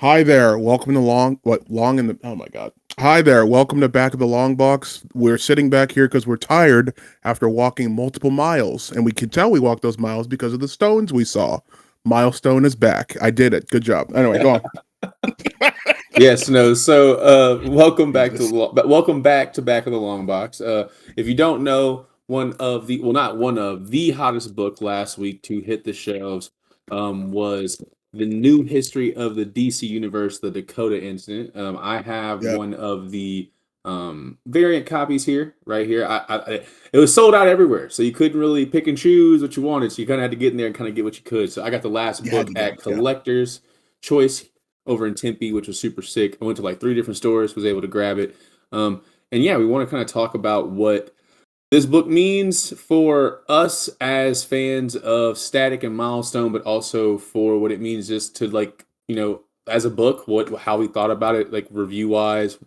Hi there, welcome to long in the oh my god. Hi there, welcome to Back of the Long Box. We're sitting back here because we're tired after walking multiple miles, and we can tell we walked those miles because of the stones we saw. Milestone is back. I did it. Good job. Anyway, go on. Yes, no. So, welcome back to Jesus. welcome back to Back of the Long Box. If you don't know, not one of the hottest book last week to hit the shelves, was the new history of the DC universe, the Dakota Incident. I have Yep. one of the variant copies here, right here. It was sold out everywhere, so you couldn't really pick and choose what you wanted. So you kind of had to get in there and kind of get what you could. So I got the last You had book to get at it. Yeah. Collector's Choice over in Tempe, which was super sick. I went to like three different stores, was able to grab it. And yeah, we want to kind of talk about what this book means for us as fans of Static and Milestone, but also for what it means just to as a book, how we thought about it, like review wise.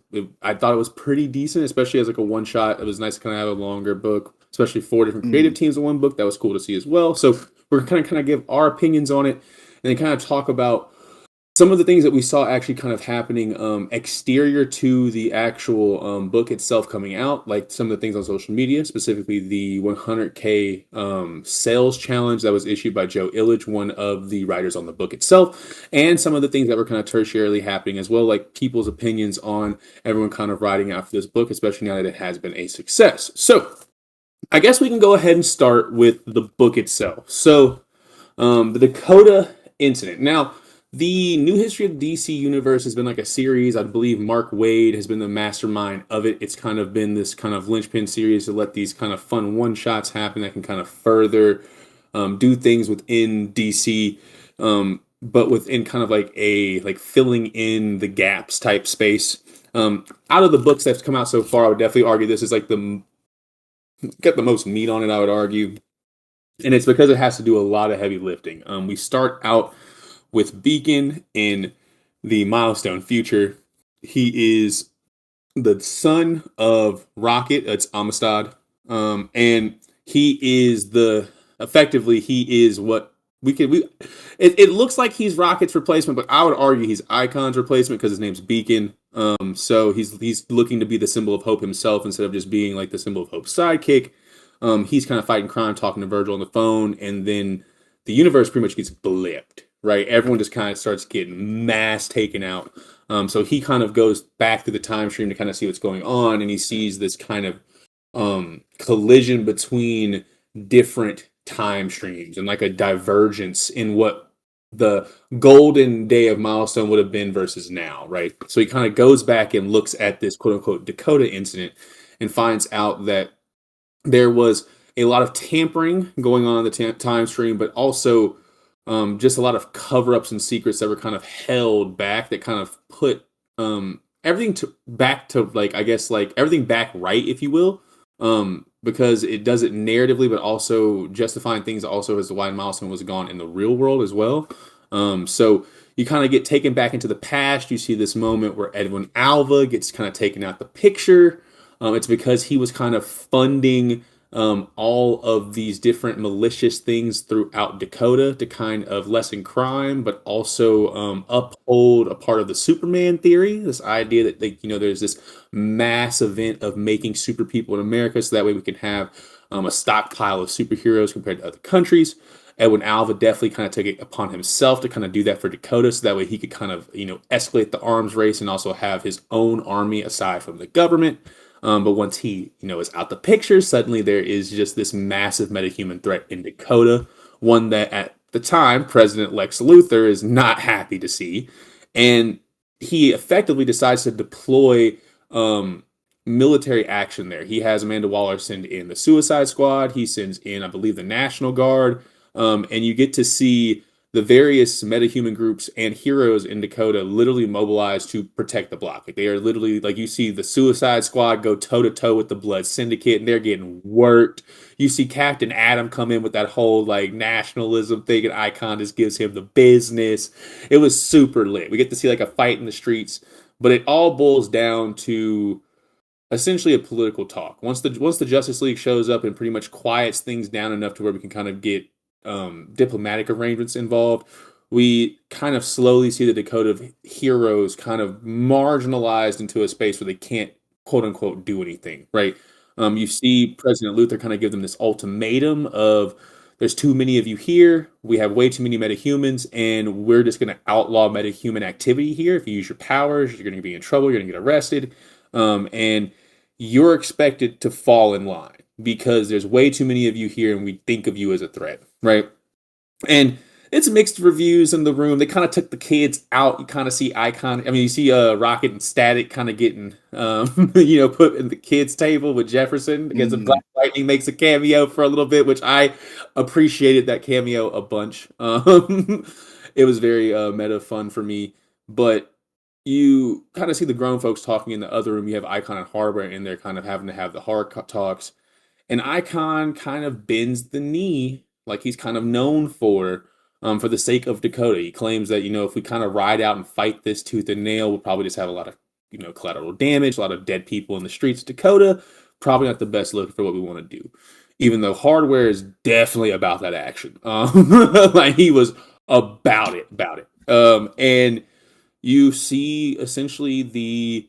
I thought it was pretty decent, especially as like a one shot. It was nice to kind of have a longer book, especially four different creative Mm. teams in one book. That was cool to see as well. So we're kind of give our opinions on it, and then kind of talk about some of the things that we saw actually kind of happening exterior to the actual book itself coming out, like some of the things on social media, specifically the 100K sales challenge that was issued by Joe Illich, one of the writers on the book itself, and some of the things that were kind of tertiarily happening as well, like people's opinions on everyone kind of writing out for this book, especially now that it has been a success. So I guess we can go ahead and start with the book itself. So the Dakota Incident. Now, the New History of the DC Universe has been like a series. I believe Mark Waid has been the mastermind of it. It's kind of been this kind of linchpin series to let these kind of fun one shots happen that can kind of further do things within DC, but within kind of like a like filling in the gaps type space. Out of the books that's come out so far, I would definitely argue this is like the got the most meat on it. I would argue, and it's because it has to do a lot of heavy lifting. We start out with Beacon in the Milestone future. He is the son of Rocket. It's Amistad, and he is the effectively he is what we could we. It looks like he's Rocket's replacement, but I would argue he's Icon's replacement because his name's Beacon. So he's looking to be the symbol of hope himself instead of just being like the symbol of hope's sidekick. He's kind of fighting crime, talking to Virgil on the phone, and then the universe pretty much gets blipped, right? Everyone just kind of starts getting mass taken out. So he kind of goes back to the time stream to kind of see what's going on, and he sees this kind of collision between different time streams and like a divergence in what the golden day of Milestone would have been versus now, right? So he kind of goes back and looks at this quote unquote Dakota incident and finds out that there was a lot of tampering going on in the time stream, but also just a lot of cover ups and secrets that were kind of held back that kind of put everything back to like, I guess, like everything back right, if you will. Because it does it narratively, but also justifying things also as to why Milestone was gone in the real world as well. So you kind of get taken back into the past. You see this moment where Edwin Alva gets kind of taken out the picture. It's because he was kind of funding all of these different malicious things throughout Dakota to kind of lessen crime, but also uphold a part of the Superman theory. This idea that there's this mass event of making super people in America, so that way we can have a stockpile of superheroes compared to other countries. Edwin Alva definitely kind of took it upon himself to kind of do that for Dakota, so that way he could kind of escalate the arms race and also have his own army aside from the government. But once he, is out the picture, suddenly there is just this massive metahuman threat in Dakota, one that at the time President Lex Luthor is not happy to see, and he effectively decides to deploy military action there. He has Amanda Waller send in the Suicide Squad. He sends in, I believe, the National Guard, and you get to see the various metahuman groups and heroes in Dakota literally mobilized to protect the block. Like they are literally like you see the Suicide Squad go toe to toe with the Blood Syndicate, and they're getting worked. You see Captain Atom come in with that whole like nationalism thing, and Icon just gives him the business. It was super lit. We get to see like a fight in the streets, but it all boils down to essentially a political talk. Once the Justice League shows up and pretty much quiets things down enough to where we can kind of get diplomatic arrangements involved, we kind of slowly see the Dakota heroes kind of marginalized into a space where they can't quote unquote do anything, right? You see President Luther kind of give them this ultimatum of there's too many of you here. We have way too many metahumans, and we're just going to outlaw metahuman activity here. If you use your powers, you're going to be in trouble. You're going to get arrested, and you're expected to fall in line because there's way too many of you here, and we think of you as a threat, right? And it's mixed reviews in the room. They kind of took the kids out. You kind of see Icon. I mean, you see Rocket and Static kind of getting, put in the kids' table with Jefferson because the Black Lightning makes a cameo for a little bit, which I appreciated that cameo a bunch. It was very meta fun for me. But you kind of see the grown folks talking in the other room. You have Icon and Hardware in there kind of having to have the hard talks. And Icon kind of bends the knee like he's kind of known for the sake of Dakota. He claims that, if we kind of ride out and fight this tooth and nail, we'll probably just have a lot of, collateral damage, a lot of dead people in the streets. Dakota, probably not the best look for what we want to do. Even though Hardware is definitely about that action. Like he was about it. And you see essentially the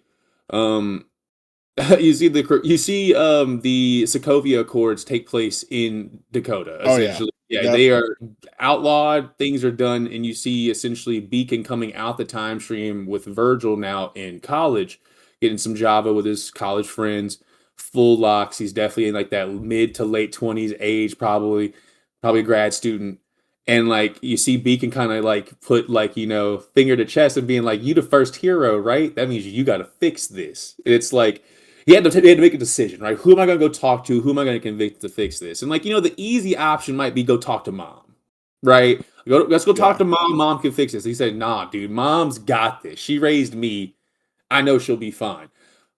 you see the Sokovia Accords take place in Dakota. Essentially, Yep. they are outlawed. Things are done, and you see essentially Beacon coming out the time stream with Virgil now in college, getting some Java with his college friends. Full locks. He's definitely in like that mid to late 20s age, probably a grad student. And like you see Beacon kind of like put like, finger to chest and being like, you the first hero, right? That means you got to fix this. It's like he had to make a decision, right? Who am I going to go talk to? Who am I going to convince to fix this? And like, the easy option might be go talk to mom, right? Let's go talk to mom. Mom can fix this. He said, nah, dude, mom's got this. She raised me. I know she'll be fine.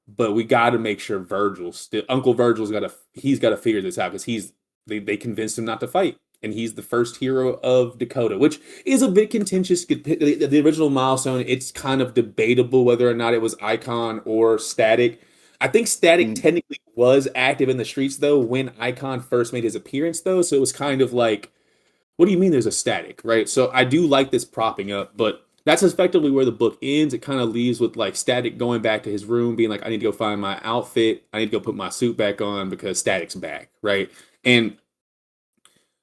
But we got to make sure Uncle Virgil's got to figure this out because they convinced him not to fight. And he's the first hero of Dakota, which is a bit contentious. The original Milestone, it's kind of debatable whether or not it was Icon or Static. I think Static technically was active in the streets, though, when Icon first made his appearance, though. So it was kind of like, what do you mean there's a Static, right? So I do like this propping up, but that's effectively where the book ends. It kind of leaves with like Static going back to his room, being like, I need to go find my outfit. I need to go put my suit back on because Static's back, right? And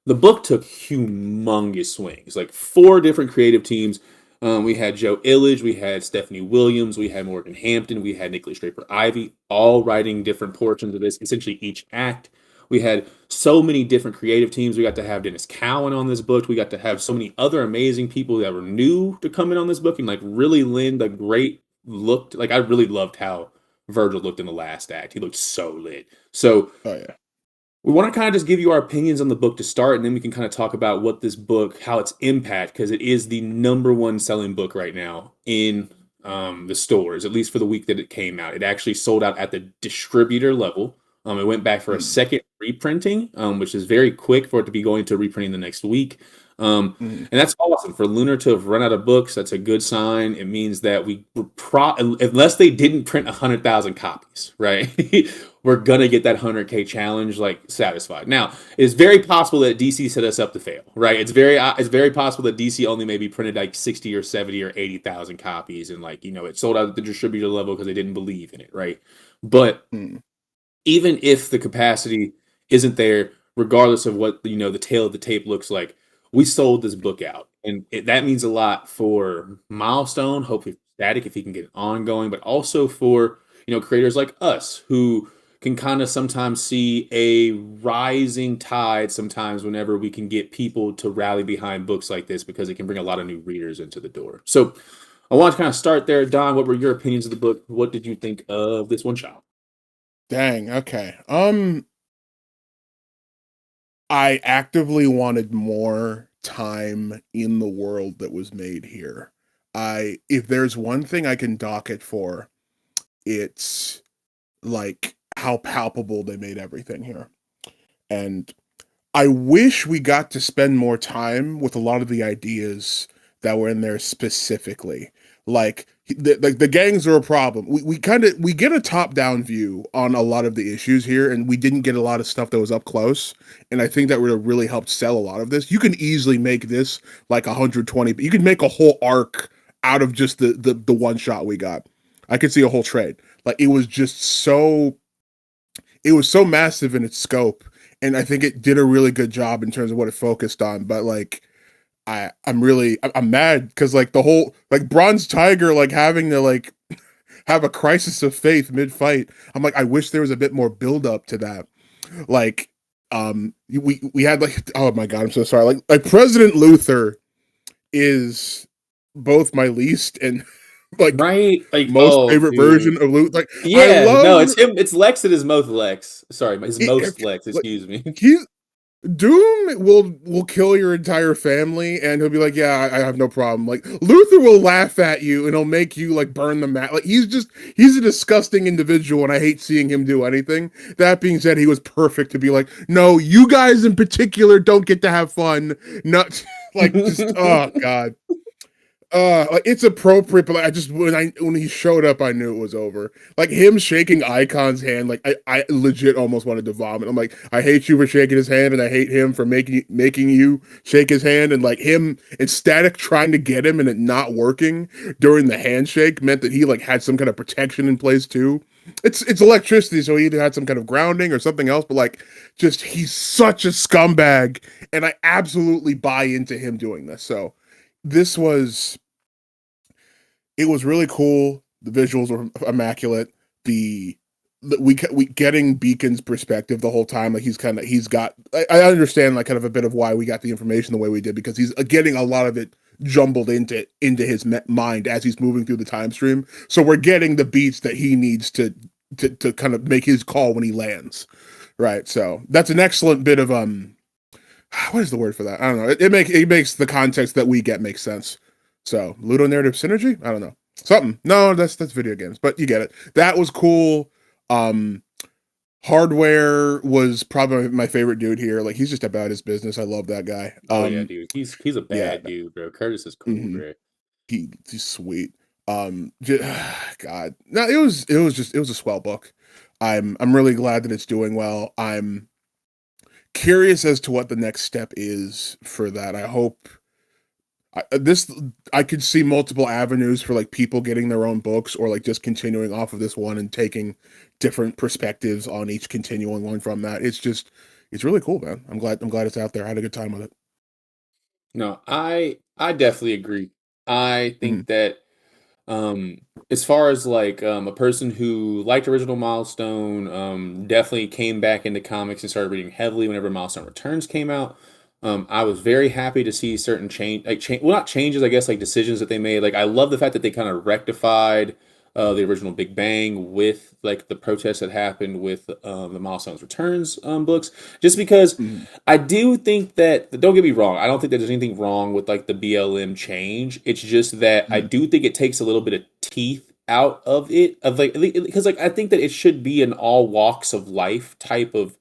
the book took humongous swings, like 4 different creative teams. We had Joe Illidge, we had Stephanie Williams, we had Morgan Hampton, we had Nicholas Draper-Ivy, all writing different portions of this, essentially each act. We had so many different creative teams. We got to have Dennis Cowan on this book. We got to have so many other amazing people that were new to come in on this book and like really lend a great look. Like I really loved how Virgil looked in the last act. He looked so lit. So we want to kind of just give you our opinions on the book to start, and then we can kind of talk about what this book, how its impact, because it is the #1 selling book right now in the stores, at least for the week that it came out. It actually sold out at the distributor level. It went back for a second reprinting, which is very quick for it to be going to reprinting the next week. And that's awesome. For Lunar to have run out of books, that's a good sign. It means that we were unless they didn't print 100,000 copies, right? We're going to get that 100K challenge like satisfied. Now, it's very possible that DC set us up to fail, right? It's very possible that DC only maybe printed like 60 or 70 or 80,000 copies and like, it sold out at the distributor level because they didn't believe in it, right? But even if the capacity isn't there, regardless of what, the tail of the tape looks like, we sold this book out. And that means a lot for Milestone, hopefully Static if he can get it ongoing, but also for, creators like us who can kind of sometimes see a rising tide sometimes whenever we can get people to rally behind books like this because it can bring a lot of new readers into the door. So I want to kind of start there. Don, what were your opinions of the book? What did you think of this one shot? Dang, okay. I actively wanted more time in the world that was made here. If there's one thing I can dock it for, it's like how palpable they made everything here. And I wish we got to spend more time with a lot of the ideas that were in there specifically. Like the gangs are a problem. We get a top down view on a lot of the issues here, and we didn't get a lot of stuff that was up close. And I think that would have really helped sell a lot of this. You can easily make this like 120. You can make a whole arc out of just the one shot we got. I could see a whole trade. Like it was so massive in its scope, and I think it did a really good job in terms of what it focused on. But like I'm mad because like the whole like Bronze Tiger like having to like have a crisis of faith mid fight. I'm like, I wish there was a bit more build up to that. Like we had like, oh my god, I'm so sorry. Like President Luther is both my least and like Right? Like, most oh, favorite version dude. of Luther. Like I Yeah, no, love it's him. It's Lex that is most Lex. Sorry, his most it, Lex. like Excuse me. he Doom will kill your entire family, and he'll be like, "Yeah, I have no problem." Like Luther will laugh at you, and he'll make you like burn the mat. Like he's a disgusting individual, and I hate seeing him do anything. That being said, he was perfect to be like, "No, you guys in particular don't get to have fun." Not like just oh god. Like it's appropriate, but like, I just when he showed up, I knew it was over. Like him shaking Icon's hand, like I legit almost wanted to vomit. I'm like, I hate you for shaking his hand, and I hate him for making you shake his hand, and like him and Static trying to get him and it not working during the handshake meant that he like had some kind of protection in place too. It's electricity, so he either had some kind of grounding or something else, but like just he's such a scumbag, and I absolutely buy into him doing this. So this was it was really cool. The visuals were immaculate. We getting Beacon's perspective the whole time. Like he's got. I understand like kind of a bit of why we got the information the way we did because he's getting a lot of it jumbled into his mind as he's moving through the time stream. So we're getting the beats that he needs to kind of make his call when he lands. Right. So that's an excellent bit of what is the word for that? I don't know. It makes the context that we get make sense. So ludonarrative synergy? I don't know. Something. No, that's video games, but you get it. That was cool. Um Hardware was probably my favorite dude here. Like he's just about his business. I love that guy. Oh yeah, dude. He's a Yeah. bad dude, bro. Curtis is cool, hmm bro. he's sweet. Just, God. No, it was a swell book. I'm really glad that it's doing well. I'm curious as to what the next step is for that. I hope this I could see multiple avenues for like people getting their own books or like just continuing off of this one and taking different perspectives on each continuing one from that. It's really cool, man. I'm glad it's out there. I had a good time with it. No, I definitely agree. I Mhm. think that um as far as like a person who liked original Milestone, definitely came back into comics and started reading heavily whenever Milestone Returns came out. I was very happy to see certain change, well, not changes, I guess, like decisions that they made. Like I love the fact that they kind of rectified the original Big Bang with like the protests that happened with the Milestones Returns books. Just because Mhm. I do think that, don't get me wrong, I don't think that there's anything wrong with like the BLM change. It's just that I Mhm. do think it takes a little bit of teeth out of it, of like, because like I think that it should be an all walks of life type of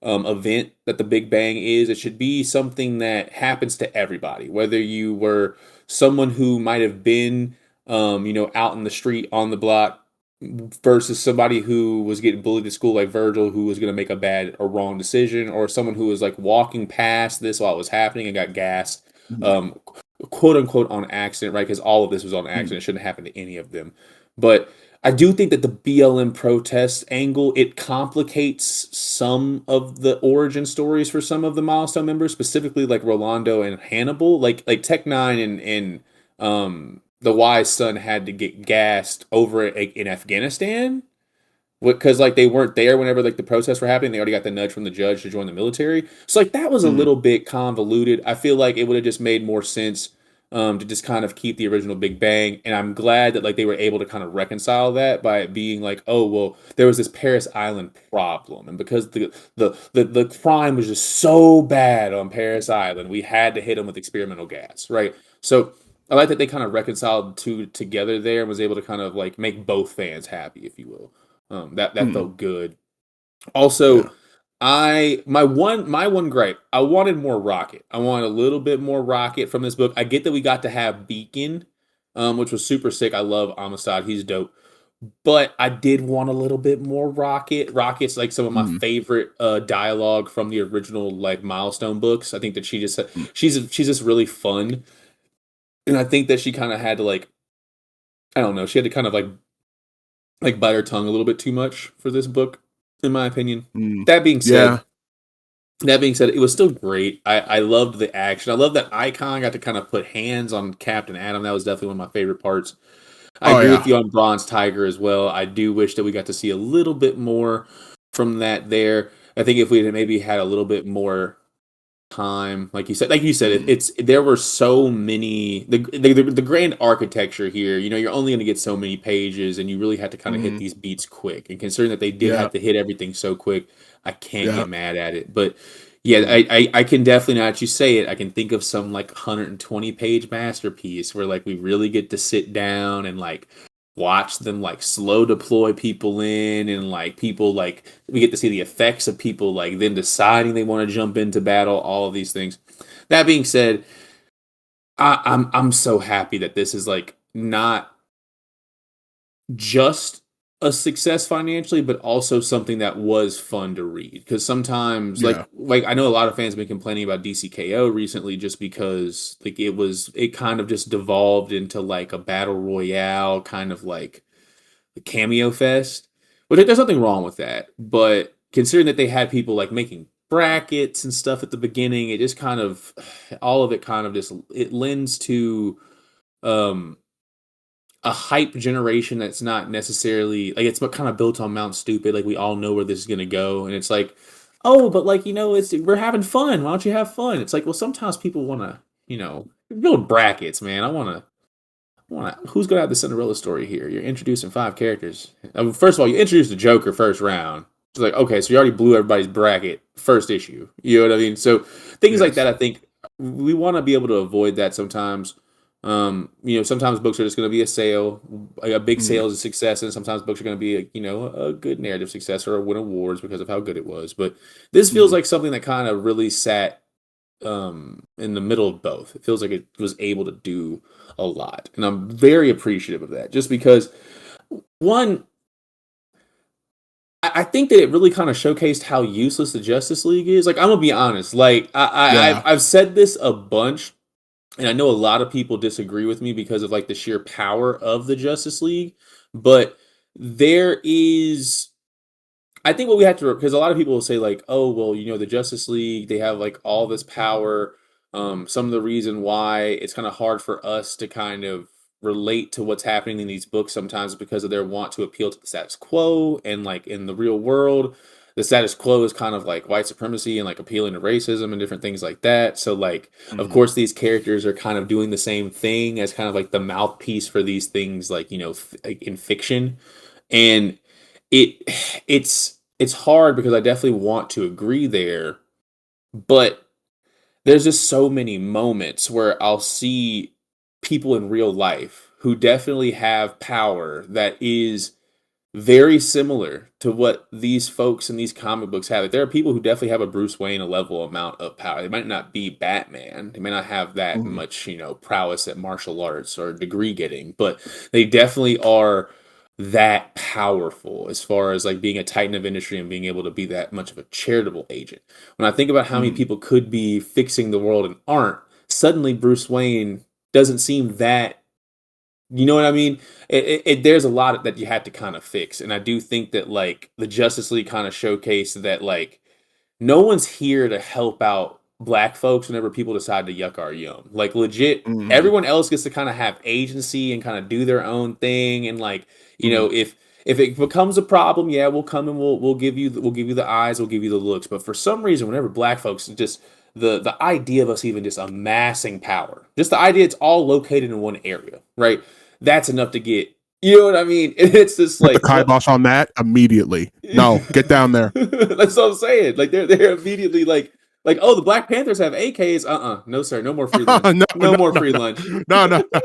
event that the Big Bang is. It should be something that happens to everybody, whether you were someone who might have been, out in the street on the block versus somebody who was getting bullied at school like Virgil, who was going to make a bad or wrong decision, or someone who was like walking past this while it was happening and got gassed, Mhm. um, quote unquote, on accident, right? Because all of this was on Mhm. accident. It shouldn't happen to any of them. But I do think that the BLM protest angle, it complicates some of the origin stories for some of the Milestone members, specifically like Rolando and Hannibal. Like Tech Nine and the wise son had to get gassed over in Afghanistan because like they weren't there whenever like the protests were happening. They already got the nudge from the judge to join the military. So like that was a Mhm. little bit convoluted. I feel like it would have just made more sense to just kind of keep the original Big Bang. And I'm glad that like they were able to kind of reconcile that by it being like, oh well, there was this Paris Island problem, and because the crime was just so bad on Paris Island, we had to hit them with experimental gas, right? So I like that they kind of reconciled two together there and was able to kind of like make both fans happy, if you will. That Mhm. felt good. Yeah. Also, my one gripe, I wanted more Rocket. I wanted a little bit more Rocket from this book. I get that we got to have Beacon, which was super sick. I love Amistad. He's dope. But I did want a little bit more Rocket. Rocket's like some of my Mm, favorite dialogue from the original like Milestone books. I think that mm, she's just really fun, and I think that she kind of had to like, I don't know, she had to kind of like bite her tongue a little bit too much for this book, in my opinion. mm. That being said, Yeah. it was still great. I loved the action. I love that Icon got to kind of put hands on Captain Atom. That was definitely one of my favorite parts. I Oh agree with yeah. you on Bronze Tiger as well. I do wish that we got to see a little bit more from that there. I think if we had maybe had a little bit more time, like you said, Mm, it's there were so many the grand architecture here. You know, you're only going to get so many pages, and you really had to kind of hit mm, these beats quick. And considering that they did yeah. have to hit everything so quick, I can't Yeah. get mad at it. But yeah, Mm, I can definitely, now that you say it, I can think of some like 120 page masterpiece where like we really get to sit down and like watch them like slow deploy people in, and like people like we get to see the effects of people like then deciding they want to jump into battle, all of these things. That being said, I'm so happy that this is like not just a success financially, but also something that was fun to read. Because sometimes, yeah. like I know a lot of fans have been complaining about DCKO recently, just because like it kind of just devolved into like a battle royale kind of like a cameo fest. But there's nothing wrong with that. But considering that they had people like making brackets and stuff at the beginning, it just kind of all of it kind of just it lends to um a hype generation that's not necessarily like it's kind of built on Mount Stupid. Like we all know where this is gonna go, and it's like, oh, but like it's we're having fun. Why don't you have fun? It's like, well, sometimes people want to build brackets, man. I want to. Who's gonna have the Cinderella story here? You're introducing five characters. First of all, you introduced the Joker first round. It's like, okay, so you already blew everybody's bracket first issue. You know what I mean? So things like that, Yes. I think we want to be able to avoid that sometimes. Sometimes books are just going to be a sale, like a big Mm, sale is a success, and sometimes books are going to be a good narrative success or win awards because of how good it was. But this feels mm, like something that kind of really sat in the middle of both. It feels like it was able to do a lot, and I'm very appreciative of that. Just because one, I think that it really kind of showcased how useless the Justice League is. Like I'm gonna be honest, like yeah. I've said this a bunch, and I know a lot of people disagree with me because of like the sheer power of the Justice League, but there is I think what we have to, because a lot of people will say like, oh well, the Justice League, they have like all this power. Some of the reason why it's kind of hard for us to kind of relate to what's happening in these books sometimes is because of their want to appeal to the status quo, and like in the real world, the status quo is kind of like white supremacy and like appealing to racism and different things like that. So like, of Mm, course, these characters are kind of doing the same thing as kind of like the mouthpiece for these things, like like in fiction, and it it's hard because I definitely want to agree there, but there's just so many moments where I'll see people in real life who definitely have power that is very similar to what these folks in these comic books have. Like, there are people who definitely have a Bruce Wayne a level amount of power. They might not be Batman. They may not have that mm, much, prowess at martial arts or degree getting, but they definitely are that powerful as far as like being a titan of industry and being able to be that much of a charitable agent. When I think about how many mm, people could be fixing the world and aren't, suddenly Bruce Wayne doesn't seem that, you know what I mean? There's a lot that you had to kind of fix, and I do think that like the Justice League kind of showcased that like no one's here to help out black folks whenever people decide to yuck our yum. Like legit, mm, everyone else gets to kind of have agency and kind of do their own thing, and like mm. if it becomes a problem, yeah, we'll come and we'll give you the eyes, we'll give you the looks. But for some reason, whenever black folks just the idea of us even just amassing power, just the idea it's all located in one area, right? That's enough to get, you know what I mean? It's just Put the like what. kibosh on that immediately. No, get down there. That's what I'm saying. Like they're immediately like, oh, the Black Panthers have AKs. No sir, no more free lunch. No, No no, more no, free no, lunch. no, no, no.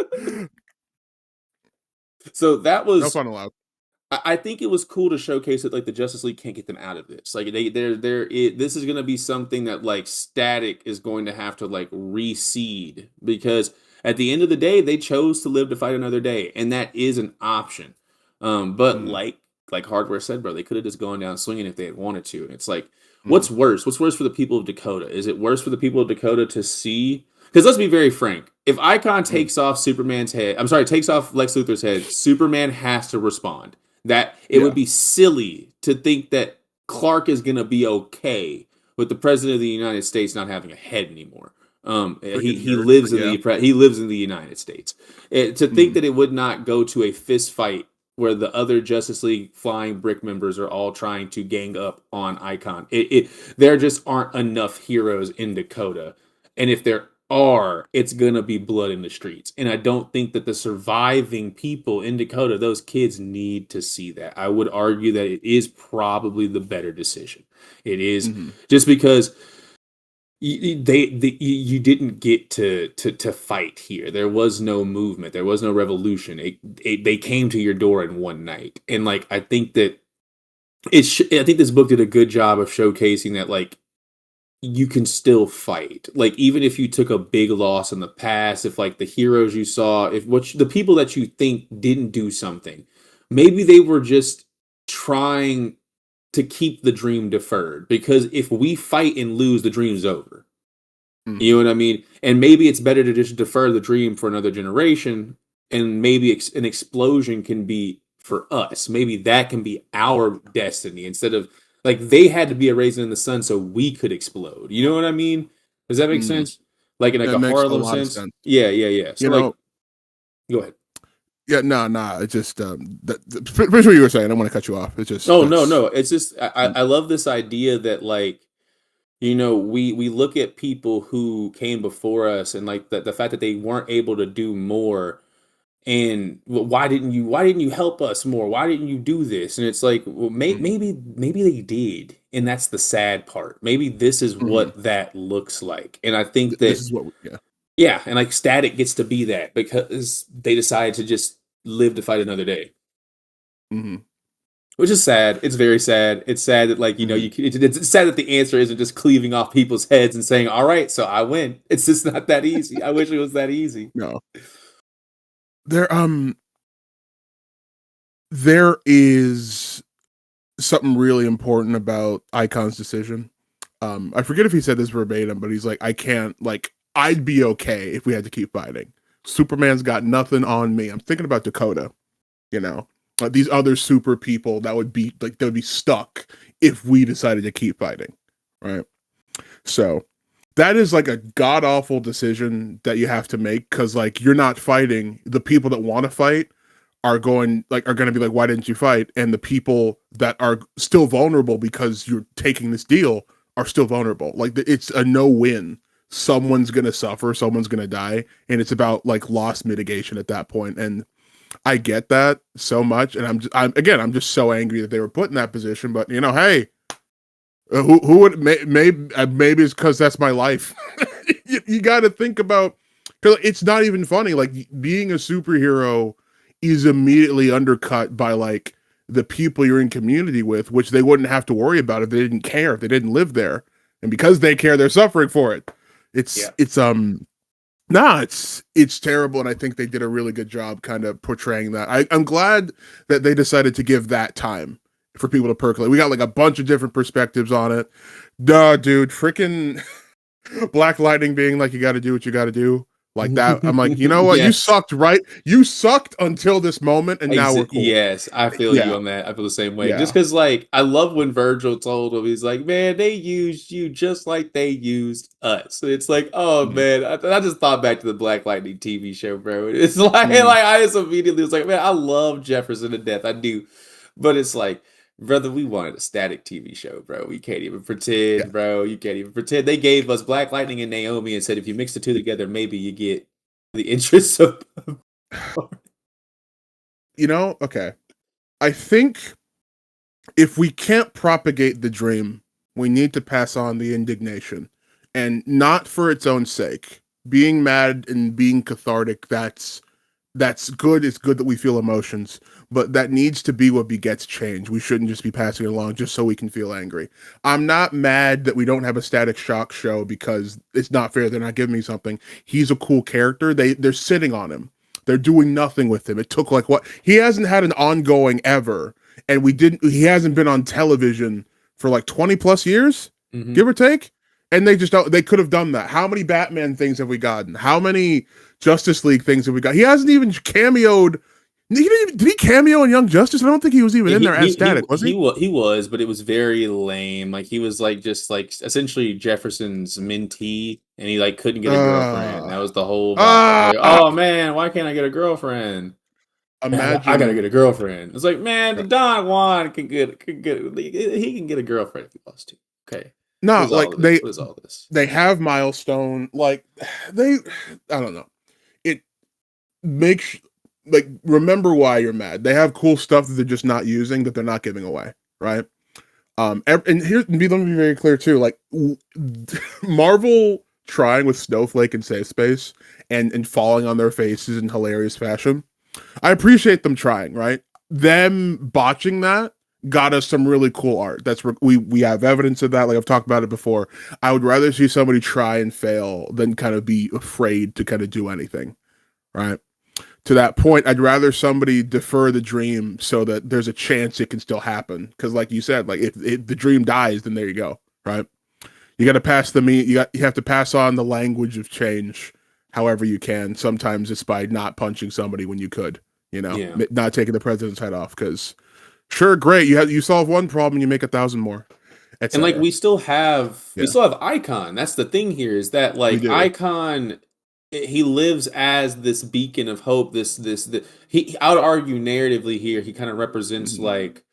So that No was, fun allowed. I think it was cool to showcase that like the Justice League can't get them out of this. Like this is gonna be something that like Static is going to have to like reseed, because At the end of the day, they chose to live to fight another day, and that is an option. But Mm, like Hardware said, bro, they could have just gone down swinging if they had wanted to. And it's like, what's mm, worse? What's worse for the people of Dakota? Is it worse for the people of Dakota to see? Because let's be very frank. If Icon mm. takes off Superman's head, I'm sorry, takes off Lex Luthor's head, Superman has to respond. That it would Yeah, be silly to think that Clark is gonna be okay with the president of the United States not having a head anymore. freaking He nerd, lives but in yeah. he lives in the United States. To think Mm, that it would not go to a fist fight where the other Justice League flying brick members are all trying to gang up on Icon. There just aren't enough heroes in Dakota, and if there are, it's gonna be blood in the streets. And I don't think that the surviving people in Dakota, those kids, need to see that. I would argue that it is probably the better decision. It is mm, just because you didn't get to fight here. There was no movement. There was no revolution. They came to your door in one night, and like I think that I think this book did a good job of showcasing that like you can still fight. Like even if you took a big loss in the past, if like the heroes you saw, if the people that you think didn't do something, maybe they were just trying to keep the dream deferred because if we fight and lose, the dream's over. You mm. know what I mean? And maybe it's better to just defer the dream for another generation, and maybe an explosion can be for us. Maybe that can be our destiny instead of like they had to be a raisin in the sun so we could explode. You know what I mean? Does that make Mm. sense? Like in like That a makes a Harlem lot of sense? sense. Yeah, yeah, yeah. You So like, know, go ahead. yeah, no, no, it's just pretty sure you were saying. I don't want to cut you off. It's just Oh no, that's no. It's just mm, I love this idea that like we look at people who came before us and like the fact that they weren't able to do more and why didn't you help us more, why didn't you do this, and it's like well mm, maybe they did, and that's the sad part. Maybe this is mm. what that looks like, and I think This that is what yeah. yeah, and like Static gets to be that because they decided to just live to fight another day, Mm, which is sad. It's very sad. It's sad that like mm. it's sad that the answer isn't just cleaving off people's heads and saying all right so I win. It's just not that easy. I wish it was that easy. No, there there is something really important about Icon's decision. I forget if he said this verbatim, but he's like, I can't like I'd be okay if we had to keep fighting. Superman's got nothing on me. I'm thinking about Dakota, you know, like these other super people that would be like they would be stuck if we decided to keep fighting, right? So that is like a god awful decision that you have to make because like you're not fighting the people that want to fight are going to be like why didn't you fight, and the people that are still vulnerable because you're taking this deal are still vulnerable. Like it's a no win. Someone's going to suffer, someone's going to die, and it's about like loss mitigation at that point. And I get that so much, and I'm just so angry that they were put in that position. But you know, hey, who would maybe it's because that's my life. You got to think about because it's not even funny. Like being a superhero is immediately undercut by like the people you're in community with, which they wouldn't have to worry about if they didn't care, if they didn't live there, and because they care, they're suffering for it. Yeah. It's nah, it's terrible, and I think they did a really good job kind of portraying that. I'm glad that they decided to give that time for people to percolate. We got like a bunch of different perspectives on it. Duh, dude, freaking Black Lightning being like, you got to do what you got to do. Like that, I'm like, you know what? You Yes. sucked, right? You sucked until this moment, and now we're cool. Yes, I feel you Yeah, on that. I feel the same way. Just yeah, because, like, I love when Virgil told him, he's like, "Man, they used you just like they used us." And it's like, oh mm, man, I just thought back to the Black Lightning TV show, bro. It's like, mm, I just immediately was like, man, I love Jefferson to death. I do, but it's like, brother, we wanted a Static TV show, bro. We can't even yeah. pretend, bro. You can't even pretend. They gave us Black Lightning and Naomi and said, if you mix the two together, maybe you get the interest of. You know, okay. I think if we can't propagate the dream, we need to pass on the indignation, and not for its own sake. Being mad and being cathartic, that's That's good. It's good that we feel emotions, but that needs to be what begets change. We shouldn't just be passing it along just so we can feel angry. I'm not mad that we don't have a Static Shock show because it's not fair. They're not giving me something. He's a cool character. They're sitting on him. They're doing nothing with him. It took like what he hasn't had an ongoing ever, and we didn't. He hasn't been on television for like 20 plus years, Mm-hmm. give or take. And they just don't. They could have done that. How many Batman things have we gotten? How many Justice League things have we got? He hasn't even cameoed. Did he cameo in Young Justice? I don't think he was even Yeah, in there as Static, was he? he was, but it was very lame. Like he was like just like essentially Jefferson's mentee, and he like couldn't get a girlfriend. Uh, That was the whole vibe. uh, Like, oh man, why can't I get a girlfriend? I gotta imagine. get a girlfriend. It's like, man, the Don Juan he can get a girlfriend if he wants to. Okay, what No, is all like of this? What is all this? they have milestone. Like they, I don't know. It makes like remember why you're mad. They have cool stuff that they're just not using that they're not giving away, right? And here, let me be very clear too. Like Marvel trying with Snowflake and Safe Space and falling on their faces in hilarious fashion. I appreciate them trying, right? Them botching that got us some really cool art. We have evidence of that. Like I've talked about it before. I would rather see somebody try and fail than kind of be afraid to kind of do anything, right? To that point, I'd rather somebody defer the dream so that there's a chance it can still happen. Because, like you said, like if the dream dies, then there you go, right? You got to pass the me. You have to pass on the language of change, however you can. Sometimes it's by not punching somebody when you could, Yeah. not taking the president's head off. Because sure, great, you solve one problem, you make 1,000 more, And like etc. we Yeah, still have Icon. That's the thing here is that we like do. Icon he lives as this beacon of hope, he I would argue narratively here he kind of represents Mm-hmm. like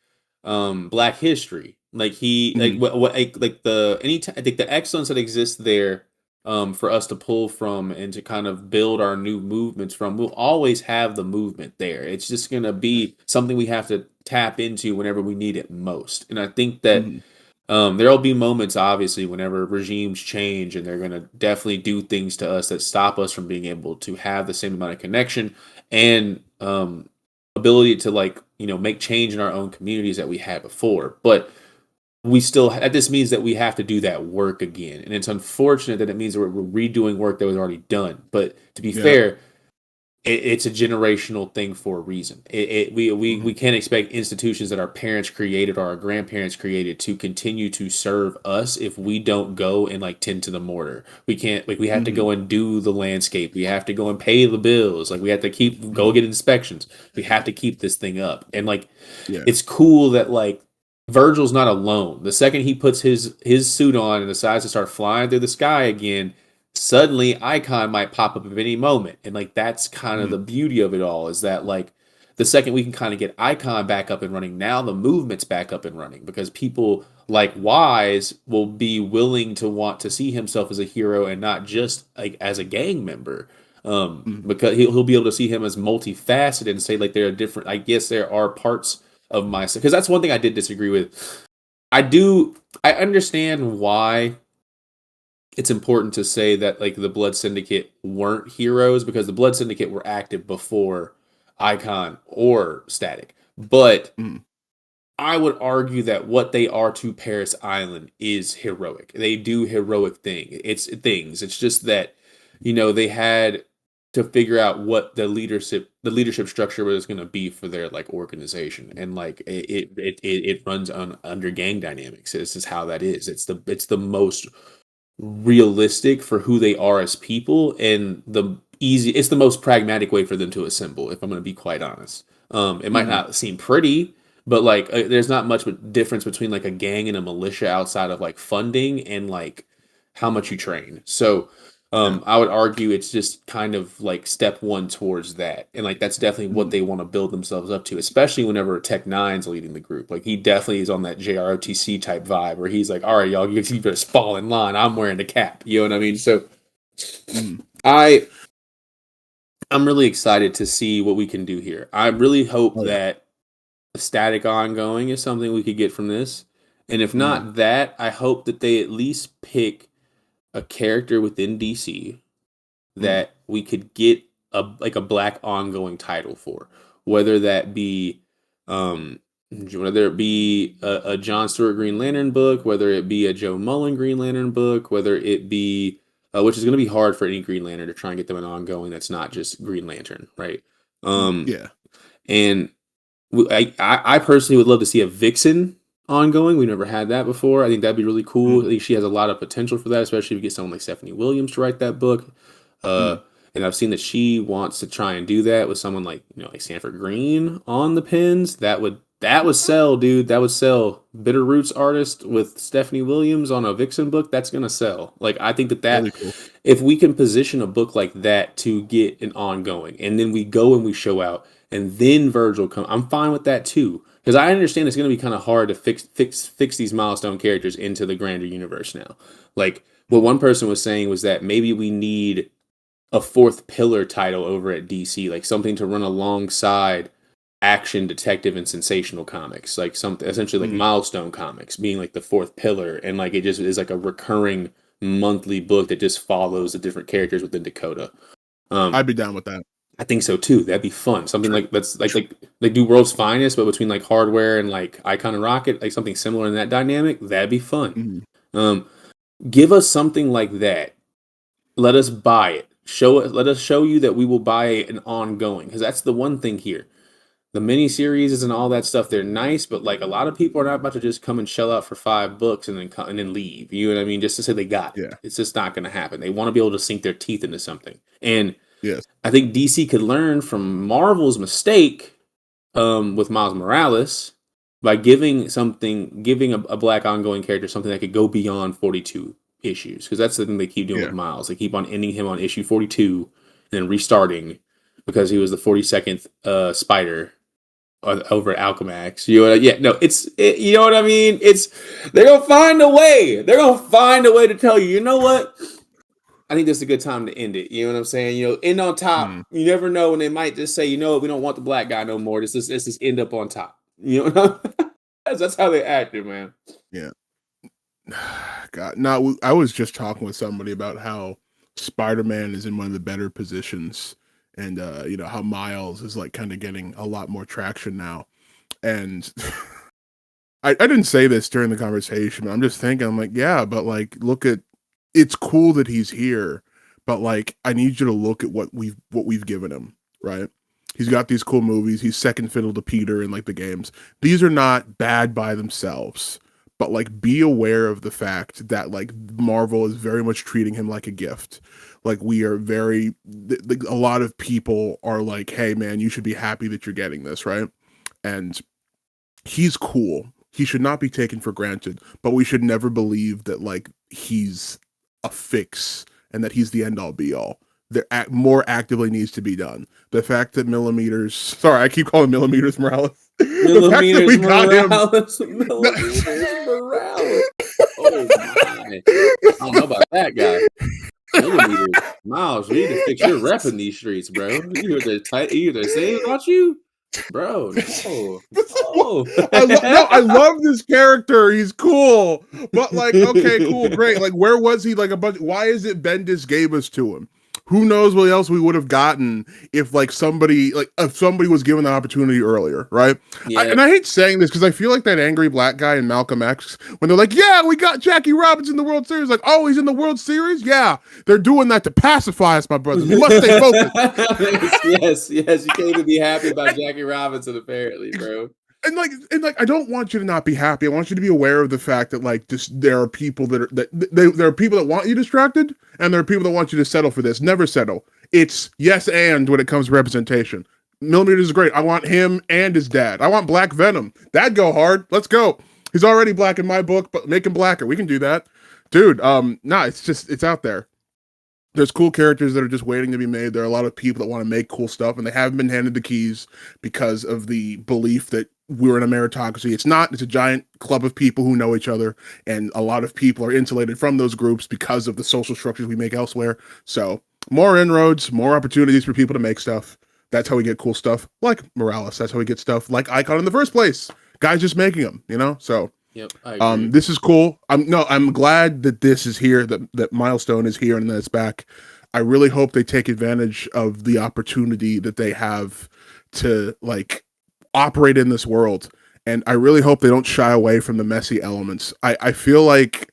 black history. Like he like Mm-hmm. what like the any I think the excellence that exists there for us to pull from and to kind of build our new movements from. We'll always have the movement there. It's just going to be something we have to tap into whenever we need it most. And I think that Mm-hmm. there'll be moments, obviously, whenever regimes change, and they're going to definitely do things to us that stop us from being able to have the same amount of connection and ability to, like, make change in our own communities that we had before. But this means that we have to do that work again, and it's unfortunate that it means that we're redoing work that was already done. But to be Yeah. fair, it's a generational thing for a reason. We Mm-hmm. can't expect institutions that our parents created or our grandparents created to continue to serve us if we don't go and like tend to the mortar. We can't like we have to Mm-hmm. go and do the landscape. We have to go and pay the bills. Like we have to go Mm-hmm. get inspections. We have to keep this thing up. And like Yeah. it's cool that like Virgil's not alone. The second he puts his suit on and decides to start flying through the sky again, suddenly Icon might pop up at any moment. And like that's kind of Mm-hmm. the beauty of it all is that like the second we can kind of get Icon back up and running, now the movement's back up and running because people like Wise will be willing to want to see himself as a hero and not just like as a gang member. Mm-hmm. Because he'll be able to see him as multifaceted and say like there are different. I guess there are parts of myself because that's one thing I did disagree with. I understand why it's important to say that like the Blood Syndicate weren't heroes because the Blood Syndicate were active before Icon or Static. But Mm-hmm. I would argue that what they are to Paris Island is heroic. They do heroic things. It's just that they had to figure out what the leadership structure was going to be for their like organization and like it runs on under gang dynamics. This is how that is. It's the most realistic for who they are as people and it's the most pragmatic way for them to assemble if I'm going to be quite honest. It might Mm-hmm. not seem pretty but like there's not much difference between like a gang and a militia outside of like funding and like how much you train. So Yeah. I would argue it's just kind of like step one towards that. And like that's definitely what Mm-hmm. they want to build themselves up to, especially whenever Tech Nine's leading the group. Like he definitely is on that JROTC type vibe where he's like, all right, y'all, you better fall in line. I'm wearing the cap. You know what I mean? So Mm-hmm. I I'm really excited to see what we can do here. I really hope Oh yeah. that a static ongoing is something we could get from this. And if Mm-hmm. not that, I hope that they at least pick a character within DC Mm-hmm. that we could get a black ongoing title for, whether that be whether it be a John Stewart Green Lantern book, whether it be a Joe Mullen Green Lantern book, whether it be which is going to be hard for any Green Lantern to try and get them an ongoing that's not just Green Lantern, right? Yeah. And I personally would love to see a Vixen ongoing. We've never had that before. I think that'd be really cool. I think she has a lot of potential for that, especially if you get someone like Stephanie Williams to write that book. And I've seen that she wants to try and do that with someone like like Sanford Green on the pins. That would sell, dude. That would sell. Bitter Roots artist with Stephanie Williams on a Vixen book. That's gonna sell. Like I think that Really cool. if we can position a book like that to get an ongoing, and then we go and we show out, and then Virgil come, I'm fine with that too. Because I understand it's going to be kind of hard to fix these milestone characters into the grander universe now. Like what one person was saying was that maybe we need a fourth pillar title over at DC, like something to run alongside action, detective, and sensational comics, like something essentially like milestone comics being like the fourth pillar, and like it just is like a recurring monthly book that just follows the different characters within Dakota. I'd be down with that. I think so too. That'd be fun. Something like that's like they do World's Finest, but between like Hardware and like Icon and Rocket, like something similar in that dynamic. That'd be fun. Give us something like that. Let us buy it. Let us show you that we will buy an ongoing, because that's the one thing here. The miniseries and all that stuff, they're nice, but like a lot of people are not about to just come and shell out for 5 books and then leave. You know what I mean? Just to say they got it. Yeah. It's just not going to happen. They want to be able to sink their teeth into something. And yes, I think DC could learn from Marvel's mistake with Miles Morales by giving a black ongoing character something that could go beyond 42 issues, because that's the thing they keep doing with Miles. They keep on ending him on issue 42 and then restarting because he was the 42nd Spider over at Alchemax. You know, you know what I mean? They're gonna find a way. They're gonna find a way to tell you know what? I think this is a good time to end it. You know what I'm saying? End on top. You never know when they might just say, you know what, we don't want the black guy no more. Let's just end up on top. You know, that's how they acted, man. Yeah. God, no, I was just talking with somebody about how Spider-Man is in one of the better positions, and how Miles is like kind of getting a lot more traction now. And I didn't say this during the conversation, but I'm just thinking, I'm like, yeah, but like, look at, it's cool that he's here, but like, I need you to look at what we've given him, right? He's got these cool movies. He's second fiddle to Peter in like the games. These are not bad by themselves, but like, be aware of the fact that like Marvel is very much treating him like a gift. Like we are a lot of people are like, hey man, you should be happy that you're getting this, right? And he's cool. He should not be taken for granted, but we should never believe that like he's a fix and that he's the end all be all. More actively needs to be done. The fact that sorry, I keep calling Millimeters Morales. Millimeters Morales. Oh my. I don't know about that guy. Millimeters. Miles, we need to fix your rep in these streets, bro. You hear they're saying about you? Bro, no. Oh. I love this character. He's cool. But like, okay, cool, great. Like, where was he? Like why is it Bendis gave us to him? Who knows what else we would have gotten if somebody was given the opportunity earlier, right? Yeah. And I hate saying this because I feel like that angry black guy in Malcolm X when they're like, yeah, we got Jackie Robinson in the World Series. Like, oh, he's in the World Series? Yeah. They're doing that to pacify us, my brother. We must stay focused. yes. You can't even be happy about Jackie Robinson, apparently, bro. And I don't want you to not be happy. I want you to be aware of the fact that like there are people there are people that want you distracted, and there are people that want you to settle for this. Never settle. It's yes and when it comes to representation. Millimeters is great. I want him and his dad. I want Black Venom. That'd go hard. Let's go. He's already black in my book, but make him blacker. We can do that, dude. It's out there. There's cool characters that are just waiting to be made. There are a lot of people that want to make cool stuff, and they haven't been handed the keys because of the belief that we're in a meritocracy. It's not. It's a giant club of people who know each other, and a lot of people are insulated from those groups because of the social structures we make elsewhere. So more inroads, more opportunities for people to make stuff. That's how we get cool stuff like Morales. That's how we get stuff like Icon in the first place. Guys just making them, So yep, I agree. This is cool. I'm glad that this is here, that Milestone is here and that it's back. I really hope they take advantage of the opportunity that they have to like operate in this world. And I really hope they don't shy away from the messy elements. I feel like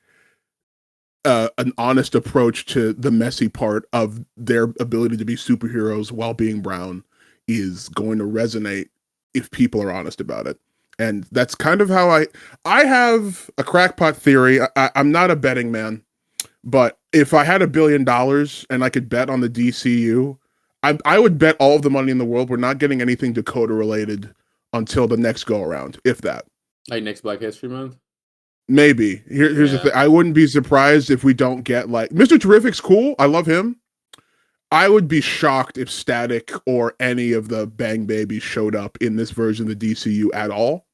an honest approach to the messy part of their ability to be superheroes while being brown is going to resonate if people are honest about it. And that's kind of how I have a crackpot theory. I'm not a betting man, but if I had $1 billion and I could bet on the DCU, I would bet all of the money in the world we're not getting anything Dakota related until the next go around, if that. Like next Black History Month. Maybe. Here's the Yeah. thing. I wouldn't be surprised if we don't get like Mr. Terrific's cool. I love him. I would be shocked if Static or any of the Bang Babies showed up in this version of the DCU at all.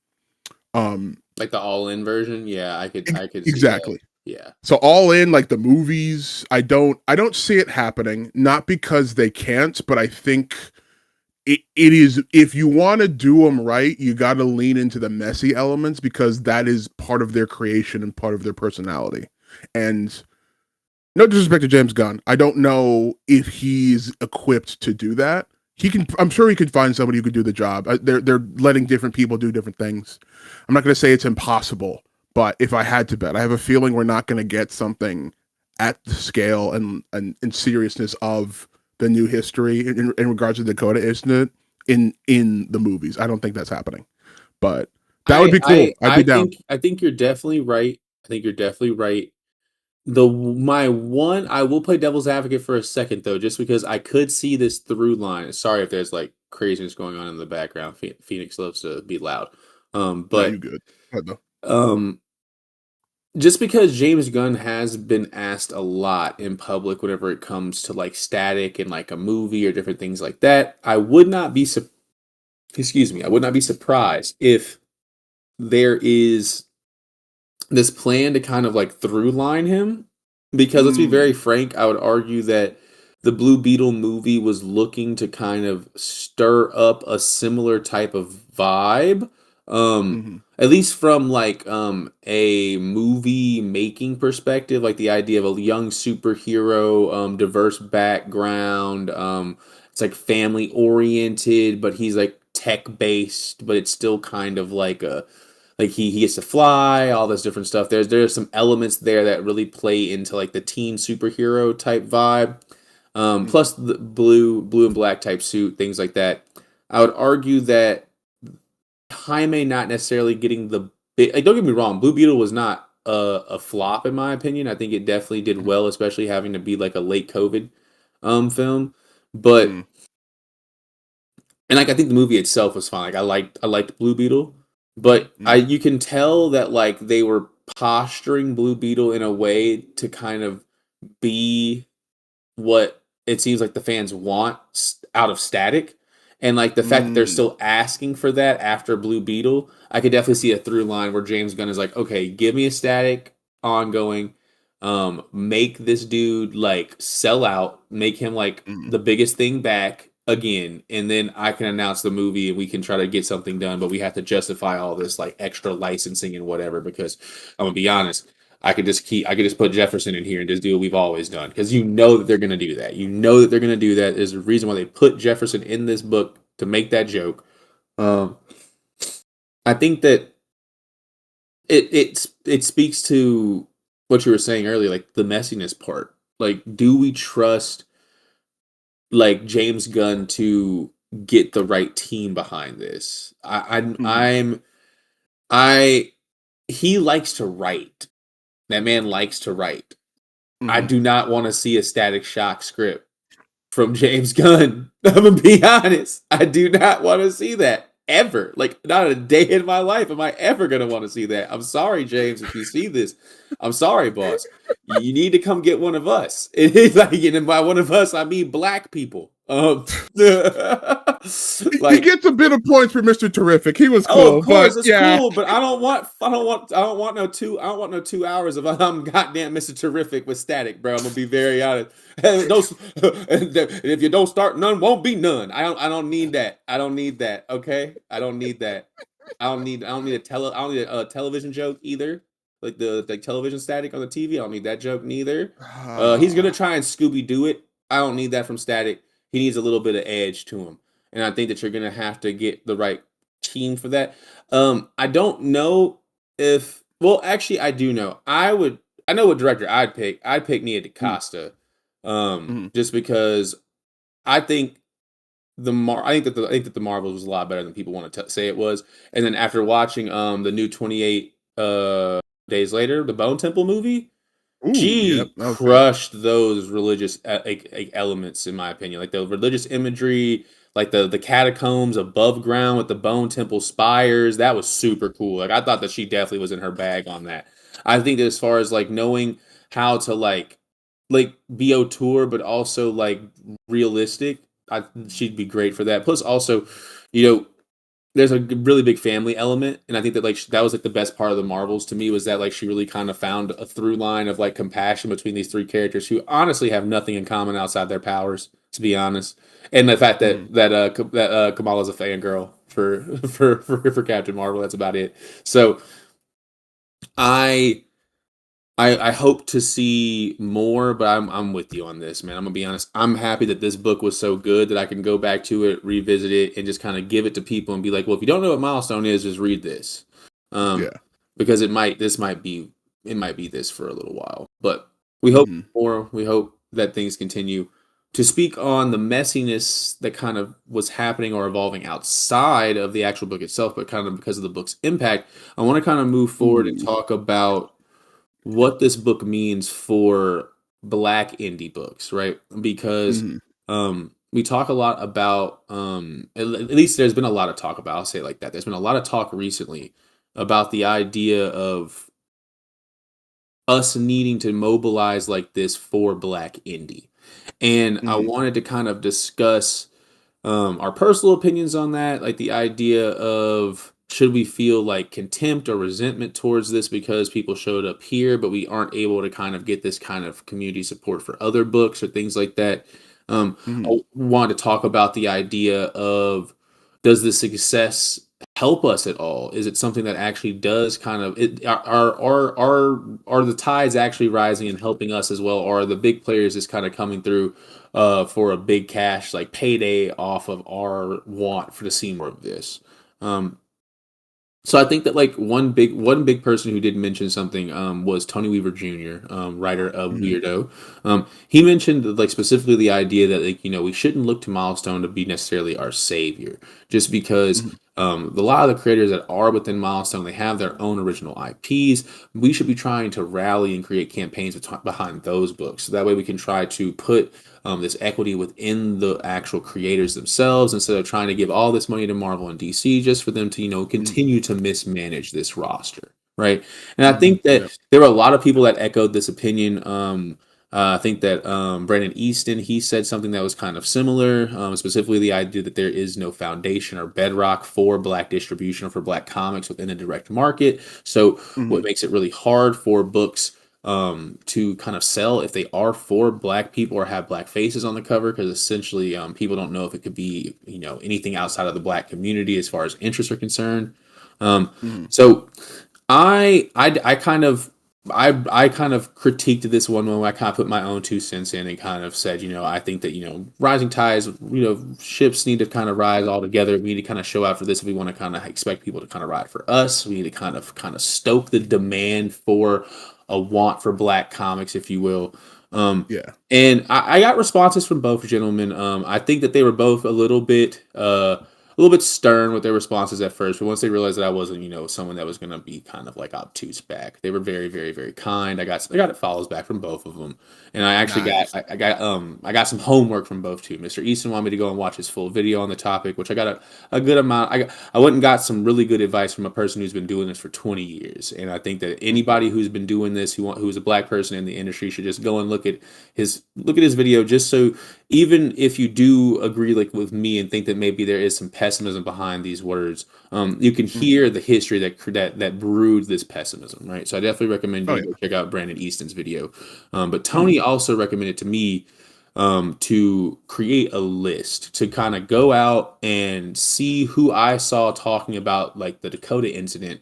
Like the all-in version. Yeah, I could see that. Exactly. Yeah. So all in like the movies, I don't see it happening. Not because they can't, but I think it is, if you want to do them right, you got to lean into the messy elements because that is part of their creation and part of their personality. And no disrespect to James Gunn, I don't know if he's equipped to do that. He can. I'm sure he could find somebody who could do the job. They're letting different people do different things. I'm not going to say it's impossible, but if I had to bet, I have a feeling we're not going to get something at the scale and seriousness of the new history in regards to Dakota Incident in the movies. I don't think that's happening, but that would I be cool. I I'd be I down. think I think you're definitely right. I think you're definitely right. The my one I will play devil's advocate for a second though, just because I could see this through line. Sorry if there's like craziness going on in the background. Phoenix loves to be loud. No, you But good. Good though. um just because James Gunn has been asked a lot in public whenever it comes to like static and like a movie or different things like that, I would not be surprised if there is this plan to kind of like through line him, because let's be very Mm, frank, I would argue that the Blue Beetle movie was looking to kind of stir up a similar type of vibe, mm-hmm, at least from like a movie making perspective, like the idea of a young superhero, diverse background, it's like family oriented but he's like tech based, but it's still kind of like a like he gets to fly, all this different stuff. There's some elements there that really play into like the teen superhero type vibe. mm-hmm, Plus the blue and black type suit, things like that. I would argue that Jaime not necessarily getting the big. Like, don't get me wrong, Blue Beetle was not a flop in my opinion. I think it definitely did well, especially having to be like a late COVID film. mm-hmm, But and like I think the movie itself was fine. Like I liked Blue Beetle, but I mm-hmm, you can tell that like they were posturing Blue Beetle in a way to kind of be what it seems like the fans want out of Static. And like the fact that they're mm, still asking for that after Blue Beetle, I could definitely see a through line where James Gunn is like, okay, give me a Static ongoing, make this dude like sell out, make him like mm. the biggest thing back again, and then I can announce the movie and we can try to get something done, but we have to justify all this like extra licensing and whatever because I'm gonna be honest, I could just put Jefferson in here and just do what we've always done because you know that they're going to do that. You know that they're going to do that. There's a reason why they put Jefferson in this book to make that joke. Um, I think that it speaks to what you were saying earlier, like the messiness part. Like, do we trust like James Gunn to get the right team behind this? Mhm, I he likes to write. That man likes to write. I mhm. do not want to see a Static Shock script from James Gunn. I'm gonna be honest. I do not want to see that ever. Like, not a day in my life am I ever gonna want to see that. I'm sorry, James, if you see this. I'm sorry, boss. You need to come get one of us. It is like, and by one of us, I mean black people. He Like gets a bit of points for Mr. Terrific. He was oh, of cool, but course, it's yeah. cool, but I don't want no 2 hours of goddamn Mr. Terrific with Static, bro. I'm gonna be very honest. If you don't start, none won't be none. I don't need that. I don't need that. Okay, I don't need that. I don't need a television joke either. Like the television static on the TV. I don't need that joke neither. He's gonna Ah, try and Scooby Doo it. I don't need that from Static. He needs a little bit of edge to him, and I think that you're gonna have to get the right team for that. I don't know if. Well, actually, I do know. I know what director I'd pick. I'd pick Nia Mm, DaCosta, mhm. just because I think I think that the Marvels was a lot better than people want to say it was. And then after watching the new 28 Days Later, the Bone Temple movie, Ooh, yep, she that was good. crushed those religious elements, in my opinion, like the religious imagery, like the catacombs above ground with the Bone Temple spires. That was super cool. Like I thought that she definitely was in her bag on that. I think that as far as like knowing how to like be auteur, but also like realistic, she'd be great for that. Plus, also, you know, there's a really big family element, and I think that like that was like the best part of the Marvels to me was that like she really kind of found a through line of like compassion between these three characters who honestly have nothing in common outside their powers, to be honest, and the fact Mhm. that Kamala's a fangirl for for Captain Marvel. That's about it. So I I hope to see more, but I'm with you on this, man. I'm gonna be honest. I'm happy that this book was so good that I can go back to it, revisit it, and just kind of give it to people and be like, well, if you don't know what Milestone is, just read this, um, Yeah. because it might be this for a little while. But we hope Mhm. more. We hope that things continue. To speak on the messiness that kind of was happening or evolving outside of the actual book itself, but kind of because of the book's impact, I want to kind of move forward and Ooh. talk about what this book means for black indie books, right? Because Mhm. we talk a lot about at least there's been a lot of talk about, I'll say it like that. There's been a lot of talk recently about the idea of us needing to mobilize like this for black indie. And I Mhm. wanted to kind of discuss our personal opinions on that, like the idea of should we feel like contempt or resentment towards this because people showed up here, but we aren't able to kind of get this kind of community support for other books or things like that. Mhm. I wanted to talk about the idea of does the success help us at all? Is it something that actually does kind of are the tides actually rising and helping us as well, or are the big players just kind of coming through for a big cash like payday off of our want for to see more of this. Um, so I think that like one big person who did mention something was Tony Weaver Jr., writer of Mhm. Weirdo. He mentioned like specifically the idea that like we shouldn't look to Milestone to be necessarily our savior, just because Mhm. a lot of the creators that are within Milestone they have their own original IPs. We should be trying to rally and create campaigns behind those books, so that way we can try to put this equity within the actual creators themselves instead of trying to give all this money to Marvel and DC just for them to, Mhm. continue to mismanage this roster. Right. And I Mhm. think that Yep. there were a lot of people that echoed this opinion. I think that Brandon Easton he said something that was kind of similar, specifically the idea that there is no foundation or bedrock for black distribution or for black comics within a direct market. So what Mhm. makes it really hard for books to kind of sell if they are for black people or have black faces on the cover because essentially people don't know if it could be anything outside of the black community as far as interests are concerned. Um, Mhm. so I kind of I kind of critiqued this one when I kind of put my own 2 cents in and kind of said, I think that, rising tides, ships need to kind of rise all together. We need to kind of show out for this if we want to kind of expect people to kind of ride for us. We need to kind of stoke the demand for a want for black comics, if you will. Um, Yeah. and I got responses from both gentlemen. I think that they were both a little bit stern with their responses at first, but once they realized that I wasn't, someone that was going to be kind of like obtuse back, they were very, very, very kind. I got follows back from both of them, and I actually Nice. I got some homework from both too. Mr. Easton wanted me to go and watch his full video on the topic, which I got a good amount. I went and got some really good advice from a person who's been doing this for 20 years, and I think that Mhm. anybody who's been doing this who's a black person in the industry should just go and look at his video just so even if you do agree like with me and think that maybe there is some pessimism behind these words, you can Mhm. hear the history that brewed this pessimism, right? So I definitely recommend Oh you to go yeah. check out Brandon Easton's video. But Mhm. Tony also recommended to me to create a list to kind of go out and see who I saw talking about like the Dakota incident,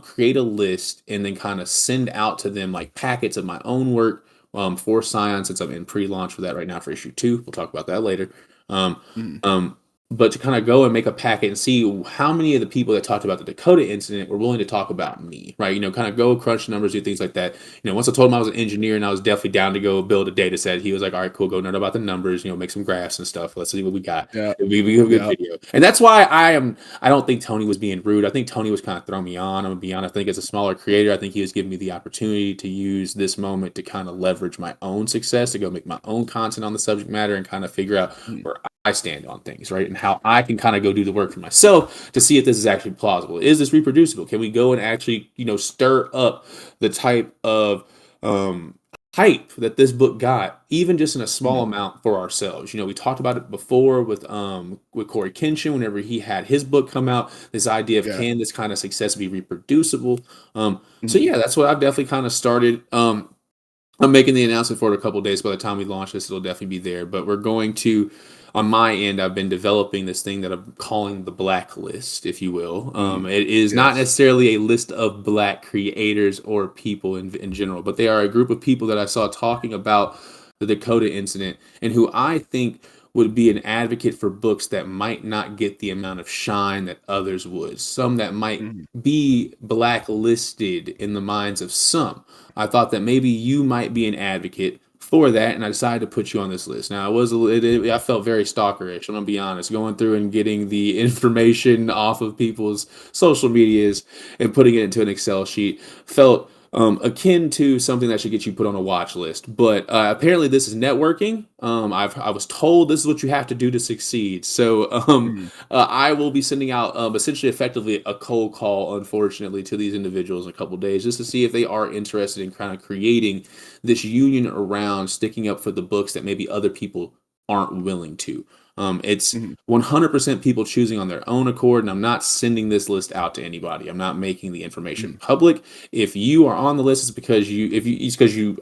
create a list and then kind of send out to them like packets of my own work for Scion, since I'm in pre-launch for that right now for issue 2. We'll talk about that later. Um, Mm. um, but to kind of go and make a packet and see how many of the people that talked about the Dakota incident were willing to talk about me, right? Kind of go crunch numbers, do things like that. Once I told him I was an engineer and I was definitely down to go build a data set, he was like, all right, cool, go nerd about the numbers, make some graphs and stuff. Let's see what we got. Yeah. We have a good Yeah. video. And that's why I don't think Tony was being rude. I think Tony was kind of throwing me on. I'm gonna be honest. I think as a smaller creator, I think he was giving me the opportunity to use this moment to kind of leverage my own success, to go make my own content on the subject matter and kind of figure out Mm. where I stand on things, right? And how I can kind of go do the work for myself to see if this is actually plausible. Is this reproducible? Can we go and actually, stir up the type of hype that this book got, even just in a small Mm. amount for ourselves? We talked about it before with Corey Kenshin whenever he had his book come out. This idea of, Yeah. can this kind of success be reproducible? So Mm. yeah, that's what I've definitely kind of started. I'm making the announcement for it a couple of days. By the time we launch this, it'll definitely be there. But we're going to, on my end, I've been developing this thing that I'm calling the Blacklist, if you will. Mm. It is not Yes. necessarily a list of Black creators or people in general, but they are a group of people that I saw talking about the Dakota incident and who I think would be an advocate for books that might not get the amount of shine that others would. Some that might Mm. be blacklisted in the minds of some. I thought that maybe you might be an advocate for that, and I decided to put you on this list. Now, I felt very stalkerish. I'm gonna be honest, going through and getting the information off of people's social medias and putting it into an Excel sheet felt akin to something that should get you put on a watch list. But apparently, this is networking. I was told this is what you have to do to succeed. So Mm. I will be sending out essentially, effectively, a cold call, unfortunately, to these individuals in a couple of days, just to see if they are interested in kind of creating this union around sticking up for the books that maybe other people aren't willing to. It's Mm. 100% people choosing on their own accord, and I'm not sending this list out to anybody. I'm not making the information Mm. public. If you are on the list, it's because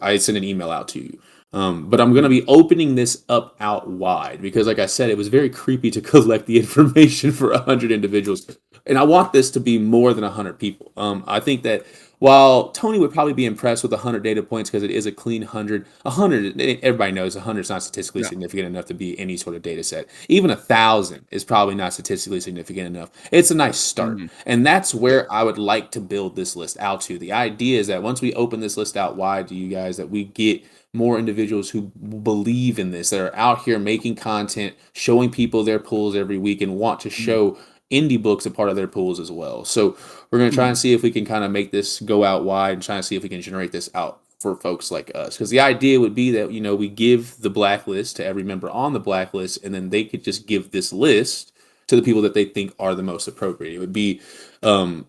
I sent an email out to you. But I'm going to Mm. be opening this up out wide because, like I said, it was very creepy to collect the information for 100 individuals. And I want this to be more than 100 people. I think that while Tony would probably be impressed with 100 data points because it is a clean 100, 100, everybody knows 100 is not statistically Yeah. significant enough to be any sort of data set. Even 1,000 is probably not statistically significant enough. It's a nice start. Mm. And that's Yeah. where I would like to build this list out to. The idea is that once we open this list out wide to you guys, that we get more individuals who believe in this, that are out here making content, showing people their pools every week, and want to Mm. show indie books a part of their pools as well. So we're going to try and Mm. see if we can kind of make this go out wide and try and see if we can generate this out for folks like us. Because the idea would be that, we give the blacklist to every member on the blacklist, and then they could just give this list to the people that they think are the most appropriate. It would be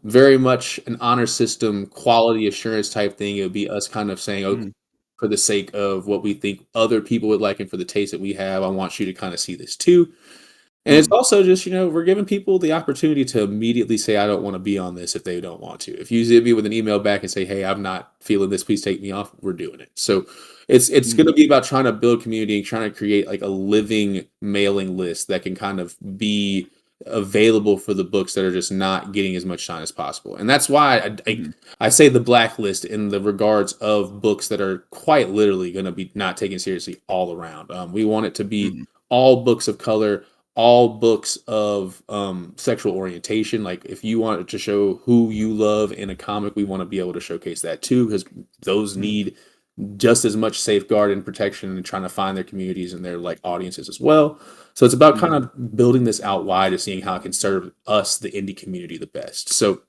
very much an honor system, quality assurance type thing. It would be us kind of saying, okay, Mm. for the sake of what we think other people would like and for the taste that we have, I want you to kind of see this too. And it's Mm. also just, we're giving people the opportunity to immediately say, I don't want to be on this if they don't want to. If you hit me with an email back and say, hey, I'm not feeling this, please take me off, we're doing it. So it's going Mm. to be about trying to build community and trying to create like a living mailing list that can kind of be available for the books that are just not getting as much shine as possible. And that's why Mm. I say the blacklist in the regards of books that are quite literally going to be not taken seriously all around. We want it to be Mm. all books of color, all books of sexual orientation. Like if you want to show who you love in a comic, we want to be able to showcase that too, because those Mm. need just as much safeguard and protection and trying to find their communities and their like audiences as well. So it's about kind Mm. of building this out wide and seeing how it can serve us, the indie community, the best. So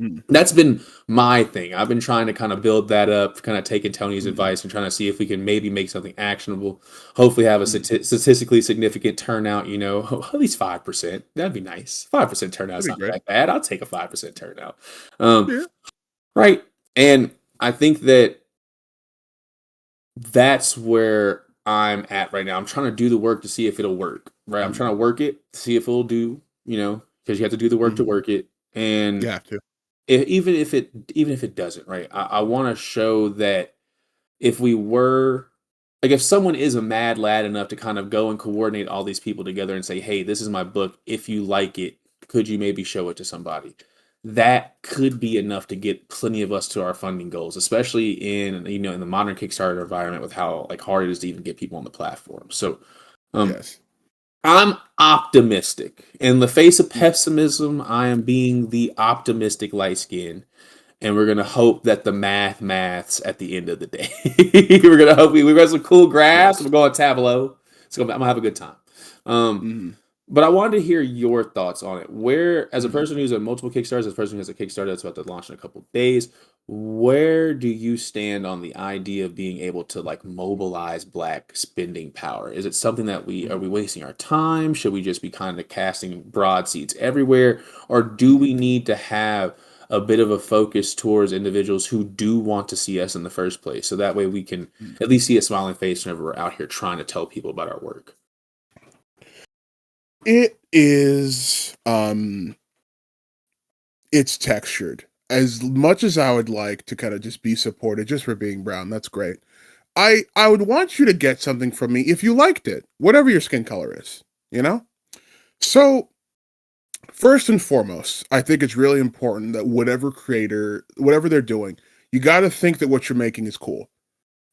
Mm. that's been my thing. I've been trying to kind of build that up, kind of taking Tony's Mm. advice and trying to see if we can maybe make something actionable. Hopefully, have a Mm. statistically significant turnout. At least 5%. That'd be nice. 5% turnout's That'd be not great. that bad. I'll take a 5% turnout. Um, Yeah. right, and I think that's where I'm at right now. I'm trying to do the work to see if it'll work. Right, I'm Mm. trying to work it, see if it'll do. Because you have to do the work to Mm. work it, and You have to. even if it doesn't, right? I want to show that if we were like if someone is a mad lad enough to kind of go and coordinate all these people together and say, hey, this is my book. If you like it, could you maybe show it to somebody? that could be enough to get plenty of us to our funding goals, especially in in the modern Kickstarter environment with how like hard it is to even get people on the platform. So um, Yes. I'm optimistic. In the face of pessimism, I am being the optimistic light skin. And we're gonna hope that the maths at the end of the day. We're gonna hope we got some cool graphs. Yes. We're going Tableau. I'm gonna have a good time. Um, Hmm. but I wanted to hear your thoughts on it. Where, as a Hmm. person who's at multiple Kickstarters, as a person who has a Kickstarter that's about to launch in a couple of days, where do you stand on the idea of being able to like mobilize Black spending power? Is it something that we are we wasting our time? Should we just be kind of casting broad seeds everywhere, or do we need to have a bit of a focus towards individuals who do want to see us in the first place, so that way we can at least see a smiling face whenever we're out here trying to tell people about our work? It is it's textured. As much as I would like to kind of just be supported just for being brown, that's great. I would want you to get something from me if you liked it, whatever your skin color is, you know? So, first and foremost, I think it's really important that whatever creator, whatever they're doing, you got to think that what you're making is cool.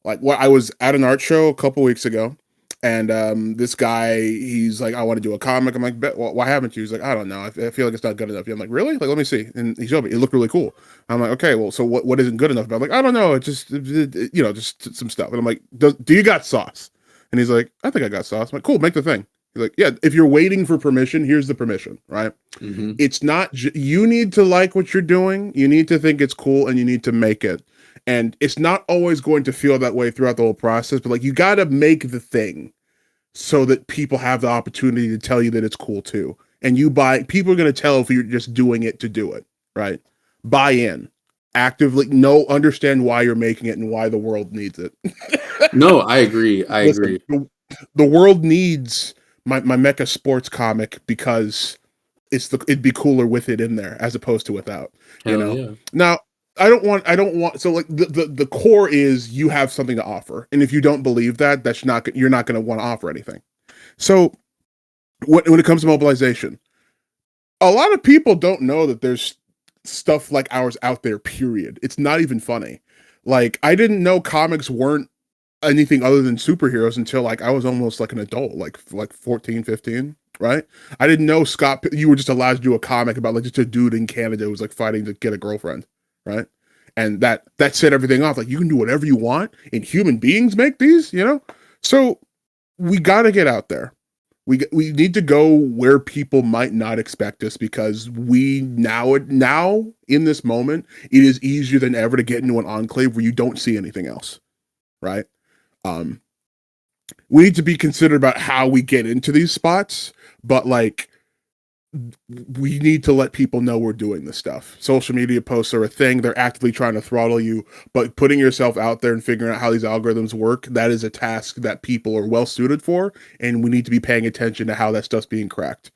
Like what I was at an art show a couple weeks ago, and this guy, he's like, I want to do a comic. I'm like, why haven't you? He's like, I don't know. I feel like it's not good enough. I'm like, really? Like, let me see. And he showed me. It looked really cool. I'm like, okay, well, so what isn't good enough? I'm like, I don't know. Just some stuff. And I'm like, do you got sauce? And he's like, I think I got sauce. I'm like, cool, make the thing. He's like, yeah, if you're waiting for permission, here's the permission, right? Mm-hmm. It's not, you need to like what you're doing. You need to think it's cool and you need to make it. And it's not always going to feel that way throughout the whole process, but like you got to make the thing so that people have the opportunity to tell you that it's cool too. And people are going to tell if you're just doing it to do it, right? Buy in, actively understand why you're making it and why the world needs it. No, I agree. I Listen, agree. the world needs my mecha sports comic because it'd be cooler with it in there as opposed to without, you Hell know. yeah. Now, I don't want so like the core is you have something to offer. And if you don't believe that, you're not going to want to offer anything. So when it comes to mobilization, a lot of people don't know that there's stuff like ours out there, period. It's not even funny. Like I didn't know comics weren't anything other than superheroes until like I was almost like an adult, like 14, 15, right? I didn't know you were just allowed to do a comic about like just a dude in Canada who was like fighting to get a girlfriend, right? And that set everything off. Like you can do whatever you want, and human beings make these, you know? So we got to get out there. We need to go where people might not expect us because we now in this moment it is easier than ever to get into an enclave where you don't see anything else, right? Um, we need to be considerate about how we get into these spots, but like we need to let people know we're doing this stuff. Social media posts are a thing. They're actively trying to throttle you, but putting yourself out there and figuring out how these algorithms work, that is a task that people are well suited for, and we need to be paying attention to how that stuff's being cracked.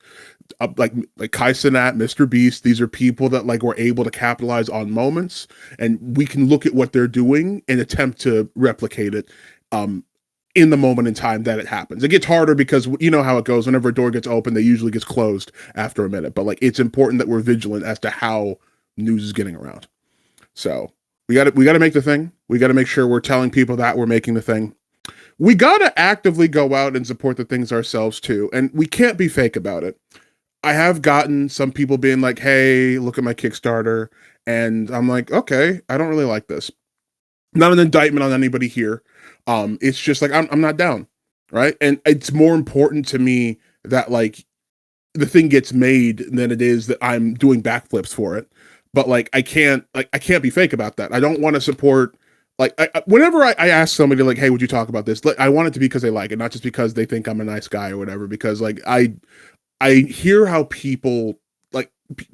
Like Kai Cenat, Mr. Beast, these are people that like were able to capitalize on moments, and we can look at what they're doing and attempt to replicate it. In the moment in time that it happens. It gets harder because you know how it goes. Whenever a door gets open, they usually gets closed after a minute. But like it's important that we're vigilant as to how news is getting around. So we got to make the thing. We got to make sure we're telling people that we're making the thing. We got to actively go out and support the things ourselves too. And we can't be fake about it. I have gotten some people being like, "Hey, look at my Kickstarter." And I'm like, "Okay, I don't really like this." Not an indictment on anybody here. It's just like I'm not down, right? And it's more important to me that like the thing gets made than it is that I'm doing backflips for it. But like I can't be fake about that. I don't want to support like whenever I ask somebody like, hey, would you talk about this? Like, I want it to be because they like it, not just because they think I'm a nice guy or whatever. Because like I hear how people like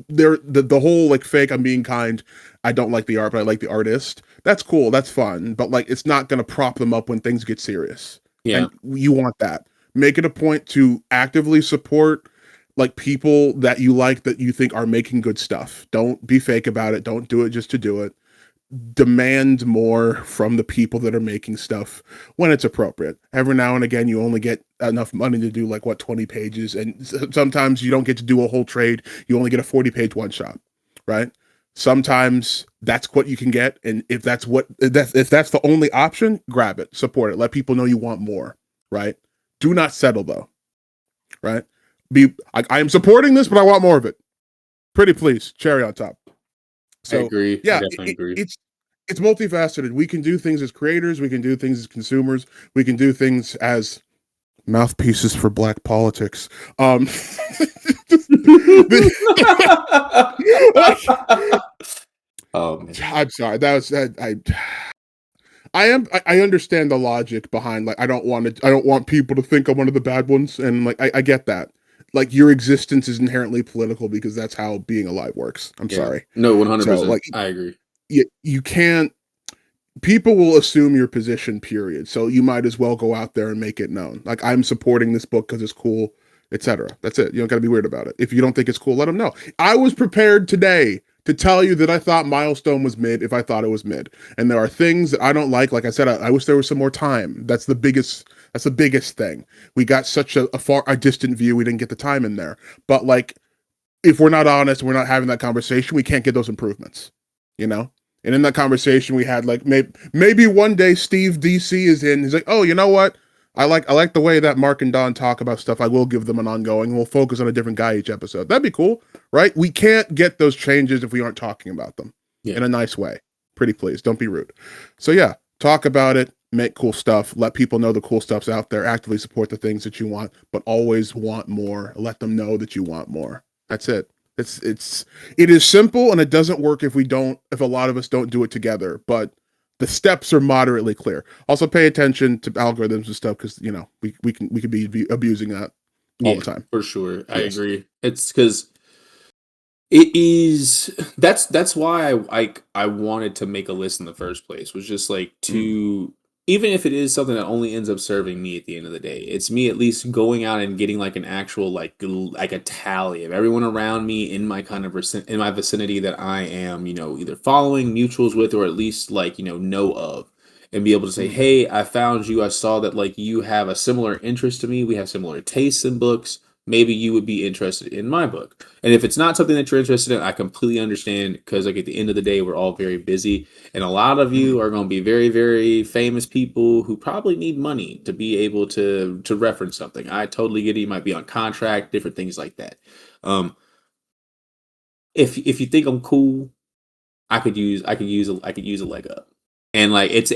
they're the whole like fake I'm being kind. I don't like the art, but I like the artist. That's cool. That's fun. But like it's not going to prop them up when things get serious. Yeah. And you want that. Make it a point to actively support like people that you like that you think are making good stuff. Don't be fake about it. Don't do it just to do it. Demand more from the people that are making stuff when it's appropriate. Every now and again, you only get enough money to do like what 20 pages, and sometimes you don't get to do a whole trade. You only get a 40-page one shot, right? Sometimes that's what you can get, and if that's the only option, grab it, support it, let people know you want more, right? Do not settle though, right? I am supporting this, but I want more of it. Pretty please, cherry on top. I So agree. I yeah, definitely agree. it's multifaceted. We can do things as creators, we can do things as consumers, we can do things as mouthpieces for black politics. Like, Oh man. I'm sorry. That was I understand the logic behind like I don't want people to think I'm one of the bad ones, and like I get that. Like your existence is inherently political because that's how being alive works. I'm Yeah. sorry. No, So 100%. like I agree. you can't, people will assume your position, period. So you might as well go out there and make it known. Like I'm supporting this book because it's cool, etc. That's it. You don't got to be weird about it. If you don't think it's cool, let them know. I was prepared today to tell you that I thought Milestone was mid if I thought it was mid. And there are things that I don't like. Like I said, I wish there was some more time. That's the biggest thing. We got such a distant view. We didn't get the time in there. But like, if we're not honest, we're not having that conversation, we can't get those improvements, you know? And in that conversation, we had like maybe one day Steve DC is in. He's like, oh, you know what? I like the way that Mark and Don talk about stuff. I will give them an ongoing. We'll focus on a different guy each episode. That'd be cool, right? We can't get those changes if we aren't talking about them Yeah. in a nice way. Pretty please, don't be rude. So yeah, talk about it. Make cool stuff. Let people know the cool stuff's out there. Actively support the things that you want, but always want more. Let them know that you want more. That's it. It is simple, and it doesn't work if a lot of us don't do it together, but the steps are moderately clear. Also pay attention to algorithms and stuff, because we could be abusing that all the time. For sure. I Yes. agree. It's because it is that's why I wanted to make a list in the first place, was just like to, even if it is something that only ends up serving me at the end of the day, it's me at least going out and getting like an actual like a tally of everyone around me in my kind of in my vicinity that I am, either following, mutuals with, or at least like, know of, and be able to say, hey, I found you. I saw that like you have a similar interest to me. We have similar tastes in books. Maybe you would be interested in my book. And if it's not something that you're interested in, I completely understand, because like at the end of the day, we're all very busy. And a lot of you are going to be very, very famous people who probably need money to be able to reference something. I totally get it. You might be on contract, different things like that. If you think I'm cool, I could use a leg up. And like it's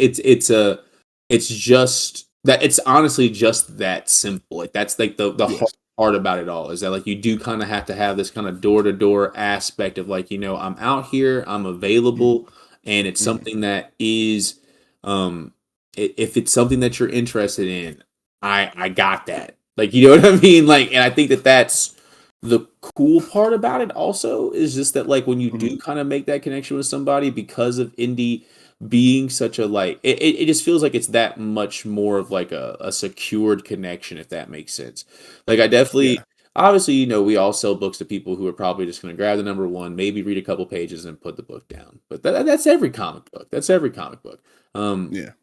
just that, it's honestly just that simple. Like that's like the hard Yes. part about it all, is that like you do kind of have to have this kind of door to door aspect of like, I'm out here, I'm available, and it's something that is if it's something that you're interested in, I got that. Like, you know what I mean? Like, and I think that that's the cool part about it also, is just that like when you do kind of make that connection with somebody, because of indie being such a like it just feels like it's that much more of like a secured connection, if that makes sense. Like I definitely, Yeah. obviously, we all sell books to people who are probably just going to grab the number one, maybe read a couple pages and put the book down. But that's every comic book. That's every comic book. Yeah.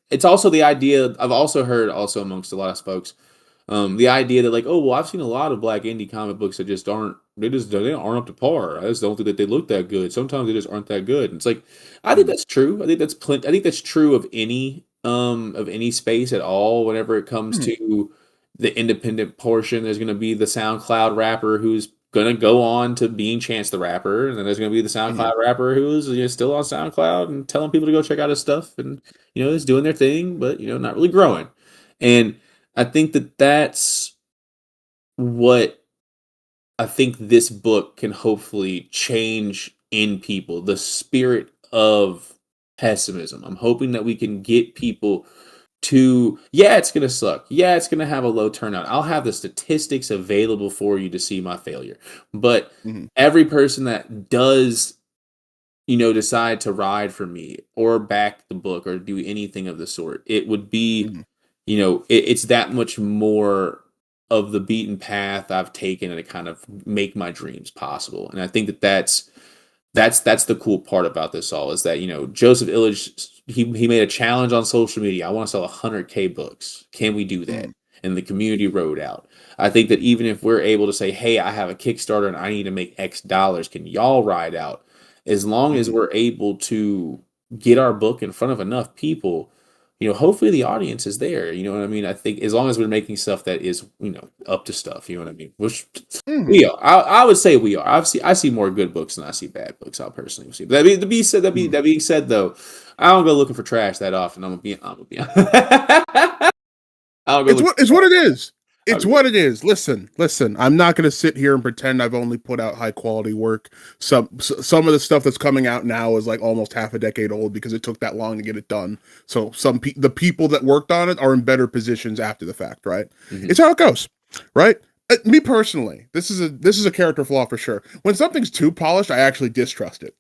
It's also the idea, I've also heard also amongst a lot of folks, the idea that like, oh well, I've seen a lot of black indie comic books that just aren't, they aren't up to par. I just don't think that they look that good. Sometimes they just aren't that good. And it's like, I think that's true. I think that's I think that's true of any space at all. Whenever it comes to the independent portion, there's going to be the SoundCloud rapper who's going to go on to being Chance the Rapper, and then there's going to be the SoundCloud rapper who's still on SoundCloud and telling people to go check out his stuff, and is doing their thing, but not really growing. And I think that that's what I think this book can hopefully change in people, the spirit of pessimism. I'm hoping that we can get people to, yeah, it's going to suck. Yeah, it's going to have a low turnout. I'll have the statistics available for you to see my failure. But every person that does, decide to ride for me or back the book or do anything of the sort, it would be, it's that much more of the beaten path I've taken to kind of make my dreams possible. And I think that that's the cool part about this all, is that, Joseph Illich, he made a challenge on social media. I want to sell 100K books. Can we do that? and the community road out. I think that even if we're able to say, hey, I have a Kickstarter and I need to make X dollars, can y'all ride out? As long as Mhm. we're able to get our book in front of enough people, hopefully the audience is there. You know what I mean? I think as long as we're making stuff that is, up to stuff, you know what I mean? Which we Mhm. are. I would say we are. I see more good books than I see bad books. I personally see. But Mhm. that being said, though, I don't go looking for trash that often. I'm gonna be. I don't go looking for It's what it trash. is. It's what it is. Listen. I'm not going to sit here and pretend I've only put out high quality work. Some of the stuff that's coming out now is like almost half a decade old because it took that long to get it done. So the people that worked on it are in better positions after the fact, right? Mhm. It's how it goes, right? Me personally, this is a character flaw for sure. When something's too polished, I actually distrust it.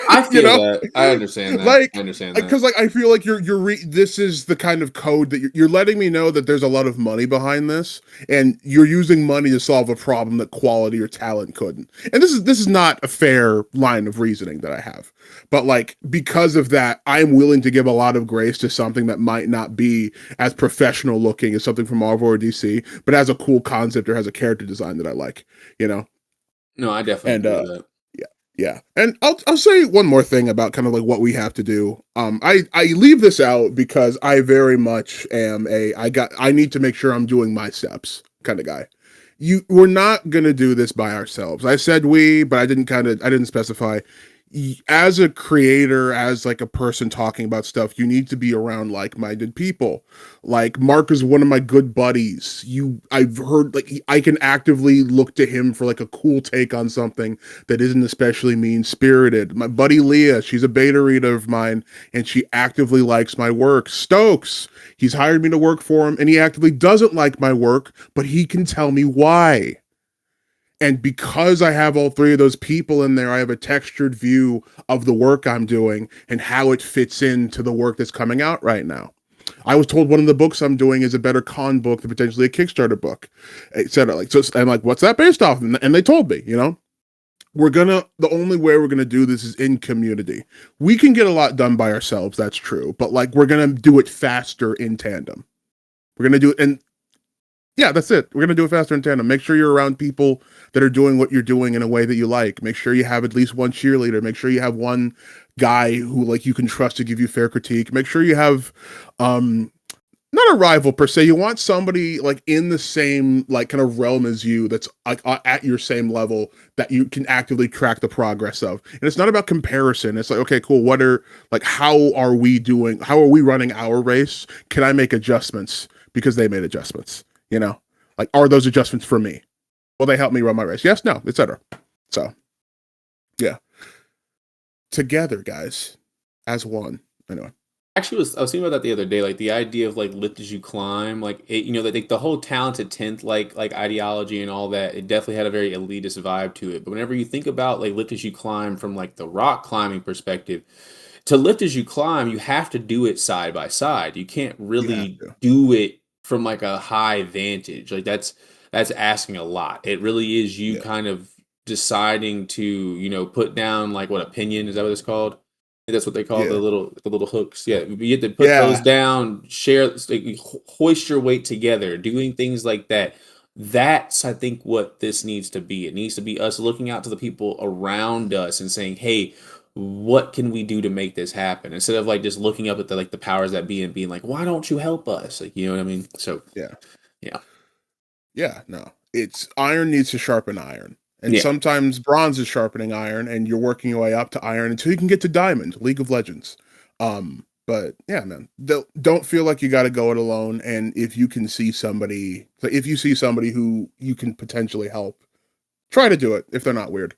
I you feel know, that. I understand that. I like understand that. because like I feel like this is the kind of code that you're letting me know that there's a lot of money behind this, and you're using money to solve a problem that quality or talent couldn't. And this is not a fair line of reasoning that I have, but like because of that, I'm willing to give a lot of grace to something that might not be as professional looking as something from Marvel or DC, but has a cool concept or has a character design that I like, you know. No, I definitely And agree with that. yeah, yeah. And I'll say one more thing about kind of like what we have to do. I leave this out because I very much am I need to make sure I'm doing my steps kind of guy. We're not gonna do this by ourselves. I said we, but I didn't specify. As a creator, as like a person talking about stuff, you need to be around like-minded people. Like Mark is one of my good buddies. I've heard like I can actively look to him for like a cool take on something that isn't especially mean-spirited. My buddy Leah, she's a beta reader of mine and she actively likes my work. Stokes, he's hired me to work for him and he actively doesn't like my work, but he can tell me why. And because I have all three of those people in there, I have a textured view of the work I'm doing and how it fits into the work that's coming out right now. I was told one of the books I'm doing is a better con book than potentially a Kickstarter book, etc. Like, so I'm like, what's that based off? And they told me, the only way we're gonna do this is in community. We can get a lot done by ourselves, that's true, but like we're gonna do it faster in tandem. We're gonna do it, and yeah, that's it. We're gonna do it faster in tandem. Make sure you're around people that are doing what you're doing in a way that you like. Make sure you have at least one cheerleader. Make sure you have one guy who like you can trust to give you fair critique. Make sure you have um not a rival per se. You want somebody like in the same like kind of realm as you that's like at your same level that you can actively track the progress of. And it's not about comparison. It's like, okay, cool. What are like how are we doing? How are we running our race? Can I make adjustments because they made adjustments? You know, like are those adjustments for me? Will they help me run my race? Yes, no, etc. So yeah, together, guys, as one. Anyway. Actually, I was thinking about that the other day. Like the idea of like lift as you climb, like that like the whole talented tenth like ideology and all that. It definitely had a very elitist vibe to it. But whenever you think about like lift as you climb from like the rock climbing perspective, to lift as you climb, you have to do it side by side. You can't You have really to. do it from like a high vantage. Like that's asking a lot. It really is you Yeah. kind of deciding to put down like what opinion is that what it's called? Think that's what they call Yeah. the little hooks. Yeah, you have to put those Yeah. down, share, like, hoist your weight together, doing things like that. That's I think what this needs to be. It needs to be us looking out to the people around us and saying, "Hey, what can we do to make this happen?" Instead of like just looking up at the powers that be and being like, "Why don't you help us?" Like, you know what I mean? So Yeah. yeah, Yeah, no. It's iron needs to sharpen iron. And yeah. sometimes bronze is sharpening iron and you're working your way up to iron until you can get to diamond, League of Legends. But yeah, man. Don't feel like you got to go it alone and if you can see somebody, so if you see somebody who you can potentially help, try to do it if they're not weird.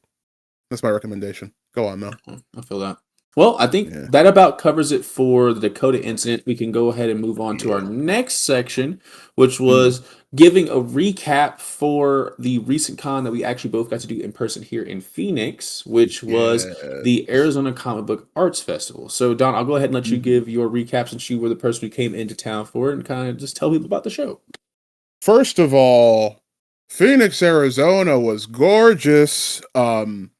That's my recommendation. Go on though. I feel that. Well, I think Yeah. that about covers it for the Dakota incident. We can go ahead and move on to our Yeah. next section, which Mm. was giving a recap for the recent con that we actually both got to do in person here in Phoenix, which was the Yes. Arizona Comic Book Arts Festival. So, Don, I'll go ahead and let you Mhm. give your recap since you were the person who came into town for it and kind of just tell people about the show. First of all, Phoenix, Arizona was gorgeous. I'm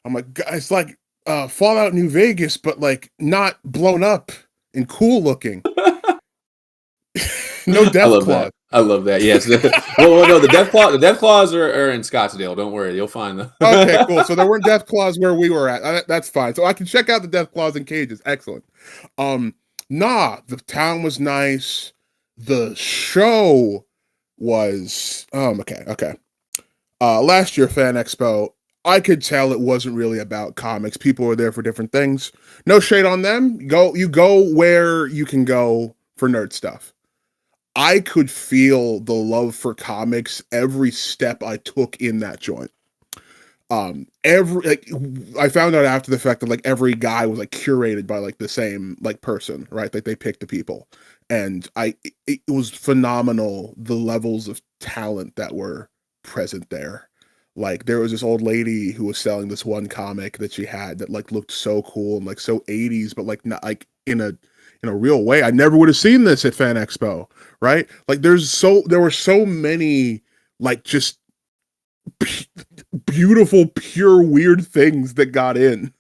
like, it's like Fallout New Vegas, but like not blown up and cool looking. No I death love that. clause. I love that. Yes. No, the death claws are in Scottsdale. Don't worry, you'll find them. Okay, cool. So there weren't death claws where we were at. That's fine. So I can check out the death claws in cages. Excellent. Um, nah, the town was nice. The show was okay. Last year Fan Expo, I could tell it wasn't really about comics. People were there for different things. No shade on them. You go where you can go for nerd stuff. I could feel the love for comics every step I took in that joint. Every like I found out after the fact that like every guy was like curated by like the same like person, right? Like they picked the people. And it was phenomenal the levels of talent that were present there. Like there was this old lady who was selling this one comic that she had that like looked so cool and like so 80s, but like not like in a real way. I never would have seen this at Fan Expo, right? Like there were so many like just beautiful, pure, weird things that got in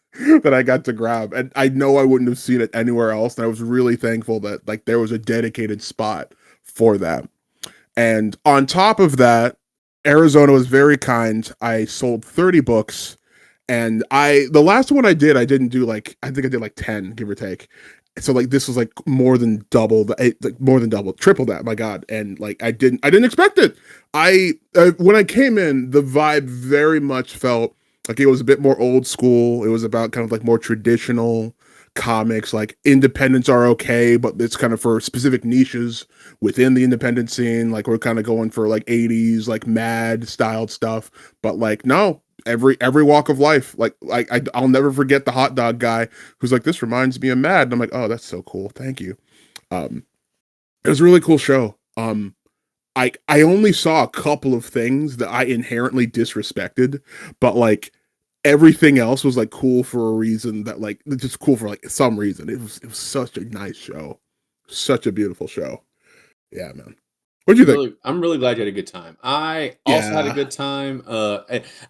that I got to grab. And I know I wouldn't have seen it anywhere else. And I was really thankful that like there was a dedicated spot for that. And on top of that, Arizona was very kind. I sold 30 books. And the last one I didn't do like, I think I did like 10, give or take. So like this was like more than double like more than double, triple that, my God. And like I didn't expect it. When I came in, the vibe very much felt like it was a bit more old school. It was about kind of like more traditional comics, like independents are okay, but it's kind of for specific niches within the independent scene. Like we're kind of going for like 80s, like mad styled stuff. But like no, every walk of life. Like I'll never forget the hot dog guy who's like, this reminds me of Mad. And I'm like, oh, that's so cool. Thank you. Um, it was a really cool show. I only saw a couple of things that I inherently disrespected, but like everything else was like cool for a reason that like just cool for like some reason. It was such a nice show. Such a beautiful show. Yeah, man. What do you think? I'm really glad you had a good time. I also had a Yeah. good time.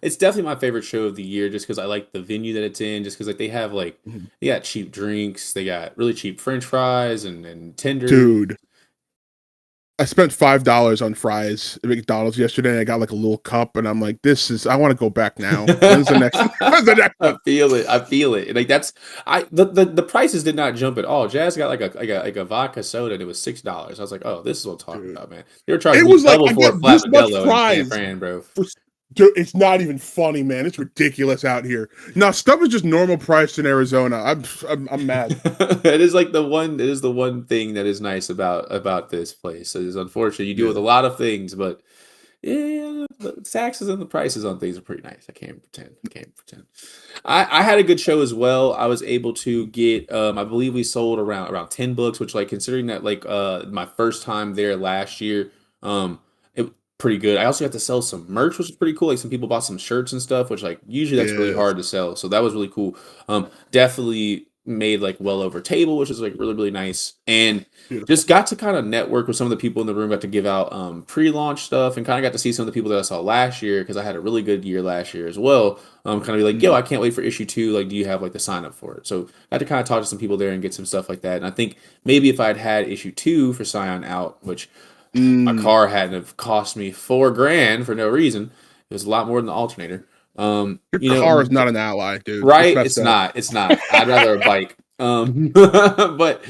It's definitely my favorite show of the year, just because I like the venue that it's in. Just because like Mhm. they got cheap drinks, they got really cheap French fries and tenders. Dude, I spent $5 on fries at McDonald's yesterday and I got like a little cup and I'm like, I want to go back now. When's the next when's the next I one? feel it. I feel it. Like that's the prices did not jump at all. Jazz got like a vodka soda and it was $6. I was like, oh, this is what I'm talking Dude. about, man. They were charging It me was like double I for a get flat this much Modelo in San fries Fran, bro. for dude, it's not even funny, man. It's ridiculous out here. Now stuff is just normal price in Arizona. I'm mad. It is the one thing that is nice about this place. It is unfortunate you deal with Yeah. a lot of things, but yeah, the taxes and the prices on things are pretty nice. I can't pretend. I can't pretend. I had a good show as well. I was able to get I believe we sold around 10 books, which like considering that like my first time there last year, it was pretty good. I also got to sell some merch, which was pretty cool. Like some people bought some shirts and stuff, which like usually that's really Yes. hard to sell. So that was really cool. Definitely made like well over table, which is like really, really nice. And Beautiful. just got to kind of network with some of the people in the room, got to give out pre-launch stuff, and kind of got to see some of the people that I saw last year because I had a really good year last year as well. Kind of be like, yo, Mm. I can't wait for issue 2. Like, do you have like the sign up for it? So I had to kind of talk to some people there and get some stuff like that. And I think maybe if I had issue 2 for Scion out, which my Mm. car hadn't have cost me $4,000 for no reason, it was a lot more than the alternator. Your car is not an ally, dude. It's Right? messed It's up. not. It's not. I'd rather a bike. But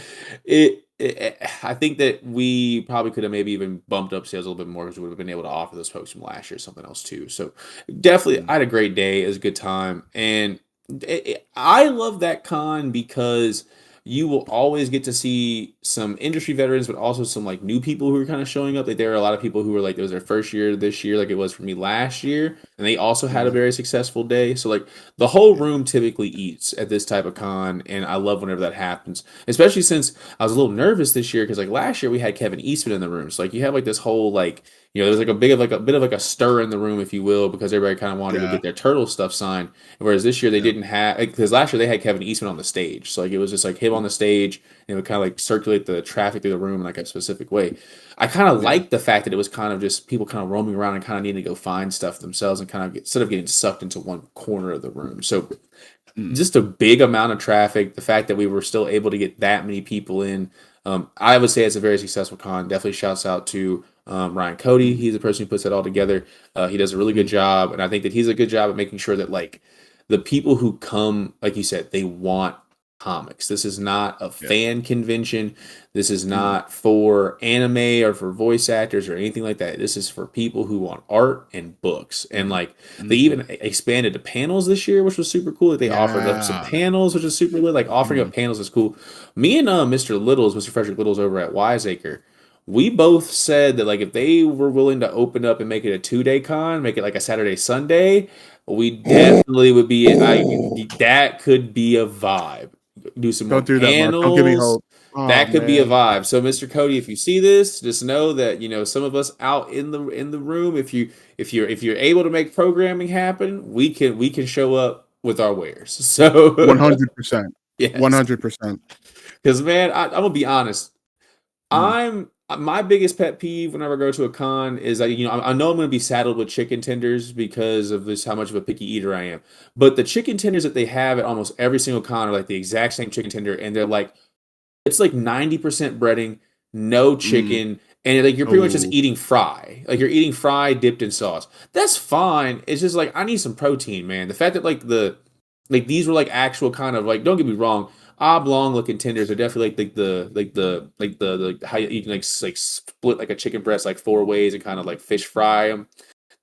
I think that we probably could have maybe even bumped up sales a little bit more because we would have been able to offer those folks from last year something else too. So definitely, Mm. I had a great day. It was a good time, and I love that con because you will always get to see some industry veterans, but also some like new people who are kind of showing up. Like there are a lot of people who were like it was their first year this year, like it was for me last year, and they also had a Mm. very successful day. So like the whole Yeah. room typically eats at this type of con, and I love whenever that happens. Especially since I was a little nervous this year because like last year we had Kevin Eastman in the room, so like you have like this whole like there's like a bit of like a stir in the room, if you will, because everybody kind of wanted to go Yeah. get their turtle stuff signed. Whereas this year they Yeah. didn't have because last year they had Kevin Eastman on the stage, so like it was just like him on Mm. the stage, and it would kind of like circulate the traffic through the room in like a specific way. I kind of Yeah. liked the fact that it was kind of just people kind of roaming around and kind of needing to go find stuff themselves and kind of instead of getting sucked into one corner of the room. So Mm. just a big amount of traffic. The fact that we were still able to get that many people in, I would say it's a very successful con. Definitely shouts out to Ryan Cody. Mm, He's the person who puts it all together. He does a really good mm, job, and I think that he's a good job at making sure that like the people who come, like you said, they want comics. This is not a yeah. fan convention. This is Mm, not for anime or for voice actors or anything like that. This is for people who want art and books. And mm, like they mm. even expanded to panels this year, which was super cool. Like, they offered up some Yeah. panels, which is super lit. Like offering Mm, up panels is cool. Me and Mr. Frederick Littles over at Wiseacre, we both said that like if they were willing to open up and make it a 2 day con, make it like a Saturday Sunday, we definitely would be. That could be a vibe. Do some more don't do that, Mark. Don't give me panels. hope. Oh That could be a man. vibe. So, Mr. Cody, if you see this, just know that some of us out in the room. If you're able to make programming happen, we can show up with our wares. So, 100%. yes, 100%. because man, I'm gonna be honest. Mm, I'm My biggest pet peeve whenever I go to a con is that I know I'm going to be saddled with chicken tenders because of this how much of a picky eater I am. But the chicken tenders that they have at almost every single con are like the exact same chicken tender, and they're like it's like 90% breading, no mm. chicken, and like you're pretty much just Oh, eating fry. Like you're eating fry dipped in sauce. That's fine. It's just like I need some protein, man. The fact that like these were like actual kind of like don't get me wrong, oblong looking tenders are definitely like the how you can like split like a chicken breast like 4 ways and kind of like fish fry them.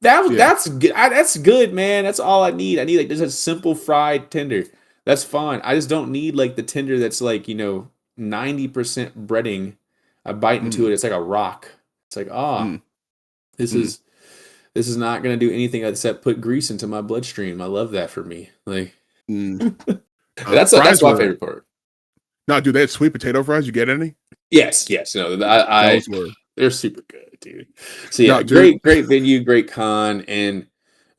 yeah. That's good. That's good, man. That's all I need. I need like just a simple fried tender. That's fine. I just don't need like the tender that's like 90% breading. I bite into Mm, it. It's like a rock. It's like mm, this mm, is this is not gonna do anything except put grease into my bloodstream. I love that for me. Like mm. that's Fries my were favorite part. no, dude. They had sweet potato fries. You get any? Yes, yes. No, I Those were they're super good, dude. So yeah, no, dude. great venue, great con, and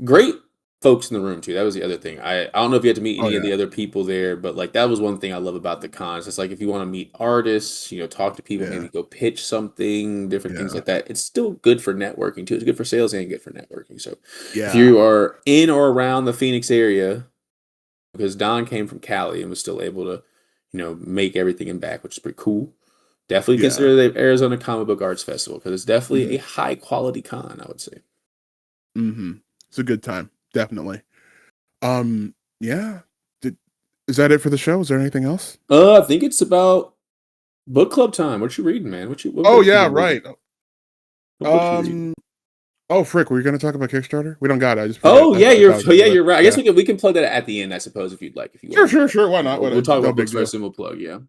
great folks in the room too. That was the other thing. I don't know if you had to meet Oh any of yeah, the other people there, but like that was one thing I love about the cons. It's like if you want to meet artists, talk to people, yeah, maybe go pitch something, different things yeah, like that. It's still good for networking too. It's good for sales and good for networking. So if yeah. you are in or around the Phoenix area, because Don came from Cali and was still able to, make everything in back, which is pretty cool. Definitely Yeah. consider the Arizona Comic Book Arts Festival because it's definitely Hmm. a high quality con, I would say. Hmm. It's a good time, definitely. Yeah. Did, is that it for the show? Is there anything else? I think it's about book club time. What you reading, man? What Oh books you yeah, been reading? right. What books you reading? Um. Oh frick, were you gonna talk about Kickstarter? We don't got it. I just forget. Oh I yeah, thought I was gonna do it. you're right. I guess Yeah. we can plug that at the end, I suppose, if you'd like, if you Sure, want. sure, sure. Why Yeah, not? we'll What? talk No about big books deal. first, and we'll plug. Yeah.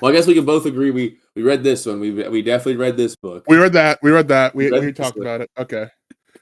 Well, I guess we can both agree we read this one. We definitely read this book. We read that. We read that. We We read this talked one. about it. Okay.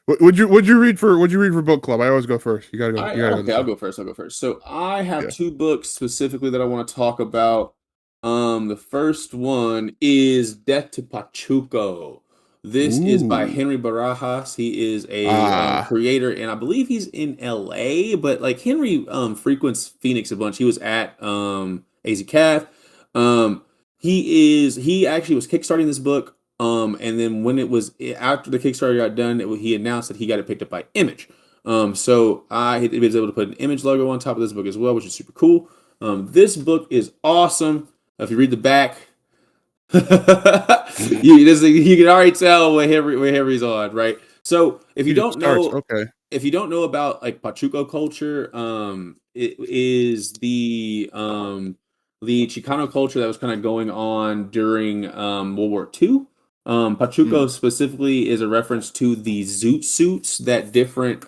Would you read for book club? I always go first. You gotta go. You gotta go Okay, this I'll time. go first. I'll go first. So I have Yeah. two books specifically that I want to talk about. The first one is Death to Pachuco. This is by Ooh. Henry Barajas. He is a Ah. creator, and I believe he's in LA. But like Henry frequents Phoenix a bunch. He was at AZCAF. Um, he actually was kickstarting this book. And then when it was after the Kickstarter got done, he announced that he got it picked up by Image. So I was able to put an Image logo on top of this book as well, which is super cool. This book is awesome. If you read the back, you can already tell where Henry's on, right? So He just starts. Okay. if you don't know about like Pachuco culture, it is the Chicano culture that was kind of going on during World War II. Mm, Pachuco specifically is a reference to the zoot suits that different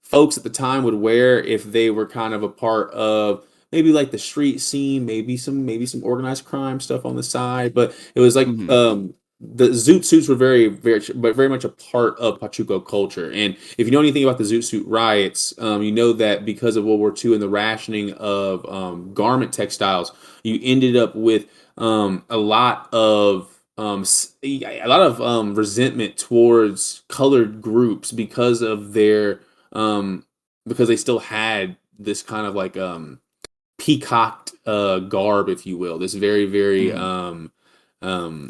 folks at the time would wear if they were kind of a part of maybe like the street scene, maybe some organized crime stuff on the side. But it was like mm, the zoot suits were very much a part of Pachuco culture. And if you know anything about the zoot suit riots, you know that because of World War II and the rationing of garment textiles, you ended up with a lot of resentment towards colored groups because of their because they still had this kind of like peacocked garb, if you will. This very, very mm,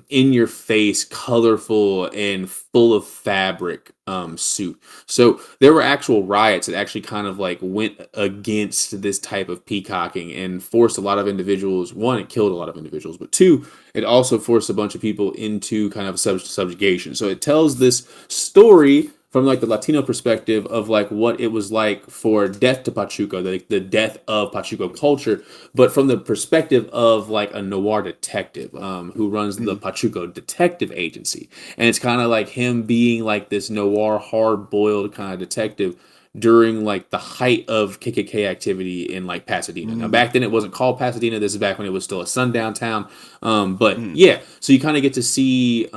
in your face, colorful and full of fabric suit. So there were actual riots that actually kind of like went against this type of peacocking and forced a lot of individuals. One, it killed a lot of individuals, but two, it also forced a bunch of people into kind of subjugation. So it tells this story from like the Latino perspective of like what it was like for death to Pachuco, the death of Pachuco culture, but from the perspective of like a noir detective who runs the Mm. Pachuco Detective Agency. And it's kind of like him being like this noir, hard boiled kind of detective during like the height of KKK activity in like Pasadena. Now, Mm. back then it wasn't called Pasadena. This is back when it was still a sundown town. But Mm. yeah, so you kind of get to see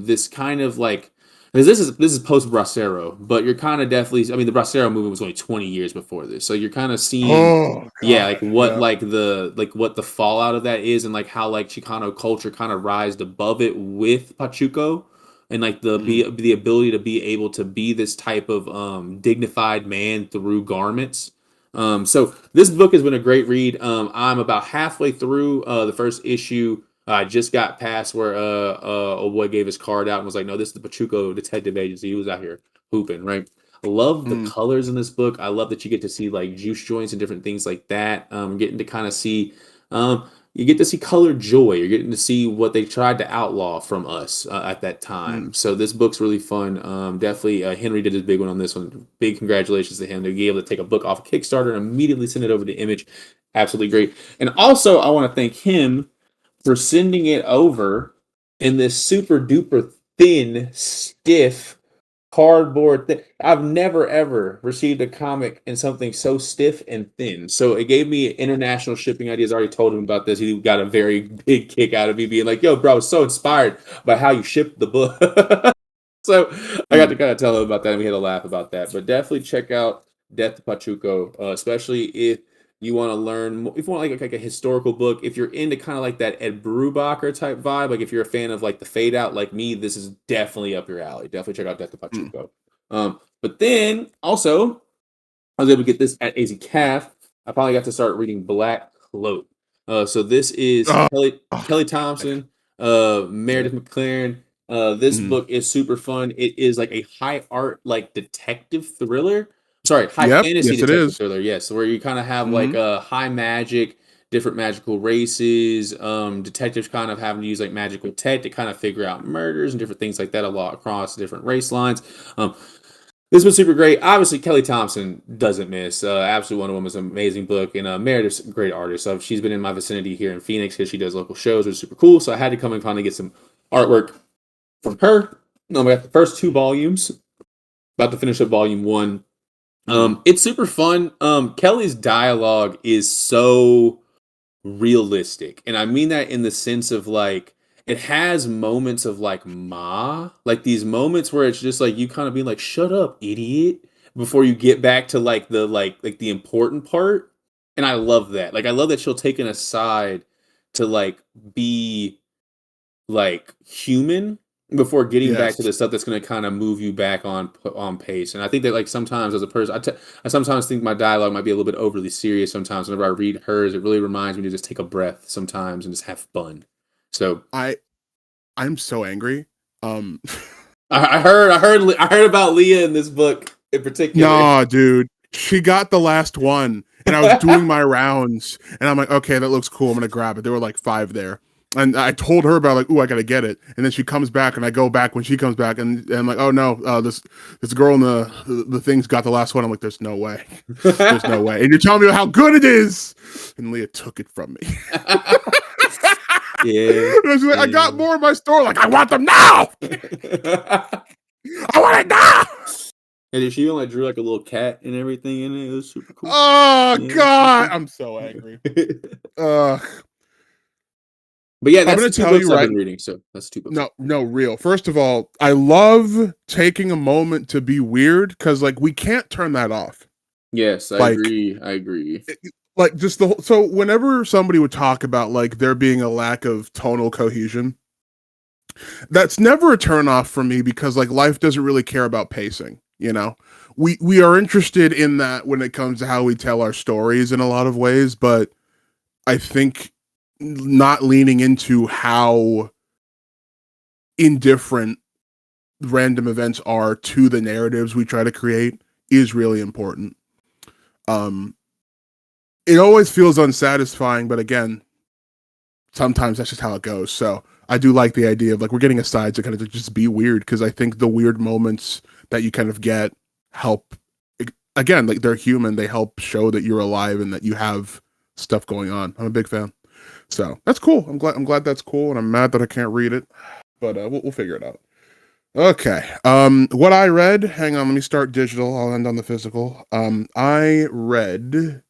this kind of like, because this is post Bracero, but you're kind of definitely. I mean, the Bracero movement was only 20 years before this, so you're kind of seeing, Oh yeah, like God. what Yeah. what the fallout of that is, and like how like Chicano culture kind of rised above it with Pachuco, and like Mm. the ability to be able to be this type of dignified man through garments. So this book has been a great read. I'm about halfway through the first issue. I just got past where a boy gave his card out and was like, "No, this is the Pachuco Detective Agency." He was out here hooping, right? I love the Mm. colors in this book. I love that you get to see like juice joints and different things like that. Getting to kind of see, you get to see colored joy. You're getting to see what they tried to outlaw from us at that time. Mm. So this book's really fun. Definitely, Henry did his big one on this one. Big congratulations to him to be able to take a book off of Kickstarter and immediately send it over to Image. Absolutely great. And also, I want to thank him for sending it over in this super duper thin, stiff cardboard thing. I've never ever received a comic in something so stiff and thin. So it gave me international shipping ideas. I already told him about this. He got a very big kick out of me being like, "Yo, bro, I was so inspired by how you shipped the book." So I got to Mm. kind of tell him about that, and we had a laugh about that. But definitely check out Death to Pachuco, especially if you want to learn, if you want like a historical book, if you're into kind of like that Ed Brubaker type vibe, like if you're a fan of like the Fade Out like me, this is definitely up your alley. Definitely check out Death to Mm. Pachuco. But then also, I was able to get this at AZ Calf. I finally got to start reading Black Cloak. So this is Oh, Kelly God. Thompson, Yeah. Meredith McLaren. This Mm. book is super fun. It is like a high art like detective thriller. Sorry, high Yep. fantasy Yes, it detective is. thriller. Yes, where you kind of have like Mm. a high magic, different magical races. Detectives kind of having to use like magical tech to kind of figure out murders and different things like that a lot across different race lines. Um, this was super great. Obviously, Kelly Thompson doesn't miss. Absolutely Wonder Woman is an amazing book, and Meredith's a great artist. So she's been in my vicinity here in Phoenix because she does local shows, which is super cool. So I had to come and finally get some artwork from her. I got the first two volumes. About to finish up volume one. Mm. It's super fun. Kelly's dialogue is so realistic. And I mean that in the sense of like it has moments of like like these moments where it's just like you kind of being like, shut up, idiot, before you get back to like the like the important part. And I love that. Like I love that she'll take an aside to like be like human before getting back to Yes. the stuff that's going to kind of move you back on pace. And I think that like sometimes as a person, I sometimes think my dialogue might be a little bit overly serious. Sometimes whenever I read hers, it really reminds me to just take a breath sometimes and just have fun. So I I'm so angry. Um I heard about Leah in this book in particular. Nah, dude. She got the last one, and I was doing my rounds, and I'm like, okay, that looks cool. I'm gonna grab it. There were like 5 there. And I told her about like, ooh, I gotta get it. And then she comes back, and I go back when she comes back, and I'm like, oh no, this girl in the thing's got the last one. I'm like, there's no way, there's no way. And you're telling me how good it is, and Leah took it from me. Yeah, And I was like, I got yeah. more in my store. Like, I want them now. I want it now. And she even like drew like a little cat and everything in it. It was super cool. Oh Yeah, it was super God, cool. I'm so angry. Uh, But yeah, I'm that's gonna the two tell books you I've right. been reading. So that's the two books. No, no, real. First of all, I love taking a moment to be weird because, like, we can't turn that off. Yes, I Like, agree. I agree. like just the whole, so whenever somebody would talk about like there being a lack of tonal cohesion, that's never a turn off for me because like life doesn't really care about pacing. You know, we are interested in that when it comes to how we tell our stories in a lot of ways, but I think not leaning into how indifferent random events are to the narratives we try to create is really important. It always feels unsatisfying, but again, sometimes that's just how it goes. So I do like the idea of like we're getting aside to kind of just be weird, because I think the weird moments that you kind of get help. Again, like they're human. They help show that you're alive and that you have stuff going on. I'm a big fan. So that's cool. I'm glad that's cool, and I'm mad that I can't read it, but we'll figure it out. Okay. What I read. Hang on. Let me start digital. I'll end on the physical. I read.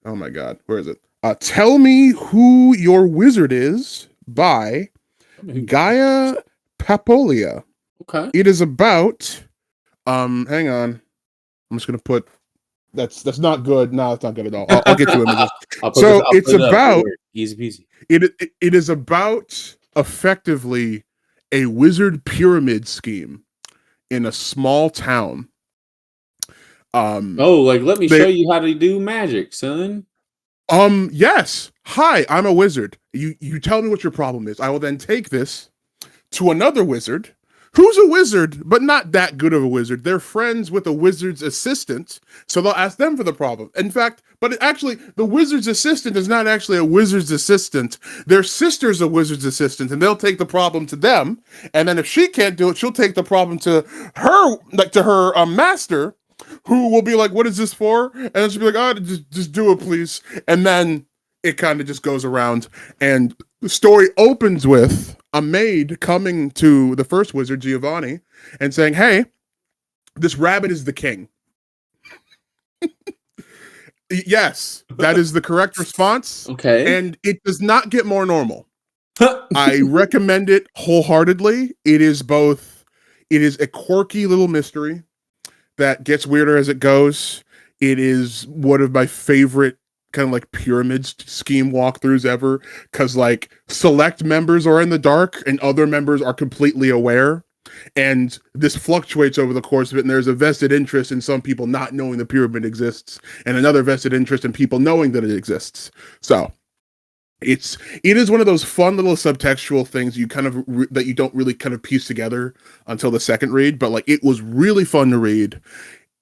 Oh my God, where is it? Tell Me Who Your Wizard Is by Gaia Papolia. Okay. It is about. Hang on. I'm just gonna put. That's not good. No, it's not good at all. I'll get to images. So it's about easy peasy. It is about effectively a wizard pyramid scheme in a small town. Like let me show you how to do magic, son. Yes. Hi, I'm a wizard. You tell me what your problem is. I will then take this to another wizard who's a wizard, but not that good of a wizard. They're friends with a wizard's assistant, so they'll ask them for the problem. In fact, actually, the wizard's assistant is not actually a wizard's assistant. Their sister's a wizard's assistant, and they'll take the problem to them. And then if she can't do it, she'll take the problem to her master, who will be like, "What is this for?" And then she'll be like, "Oh, just do it, please." And then it kind of just goes around, and the story opens with a maid coming to the first wizard, Giovanni, and saying, "Hey, this rabbit is the king." Yes, that is the correct response. Okay. And it does not get more normal. I recommend it wholeheartedly. It is a quirky little mystery that gets weirder as it goes. It is one of my favorite kind of like pyramid scheme walkthroughs ever, because like select members are in the dark and other members are completely aware, and this fluctuates over the course of it, and there's a vested interest in some people not knowing the pyramid exists and another vested interest in people knowing that it exists. So it is one of those fun little subtextual things you kind of that you don't really kind of piece together until the second read, but like it was really fun to read.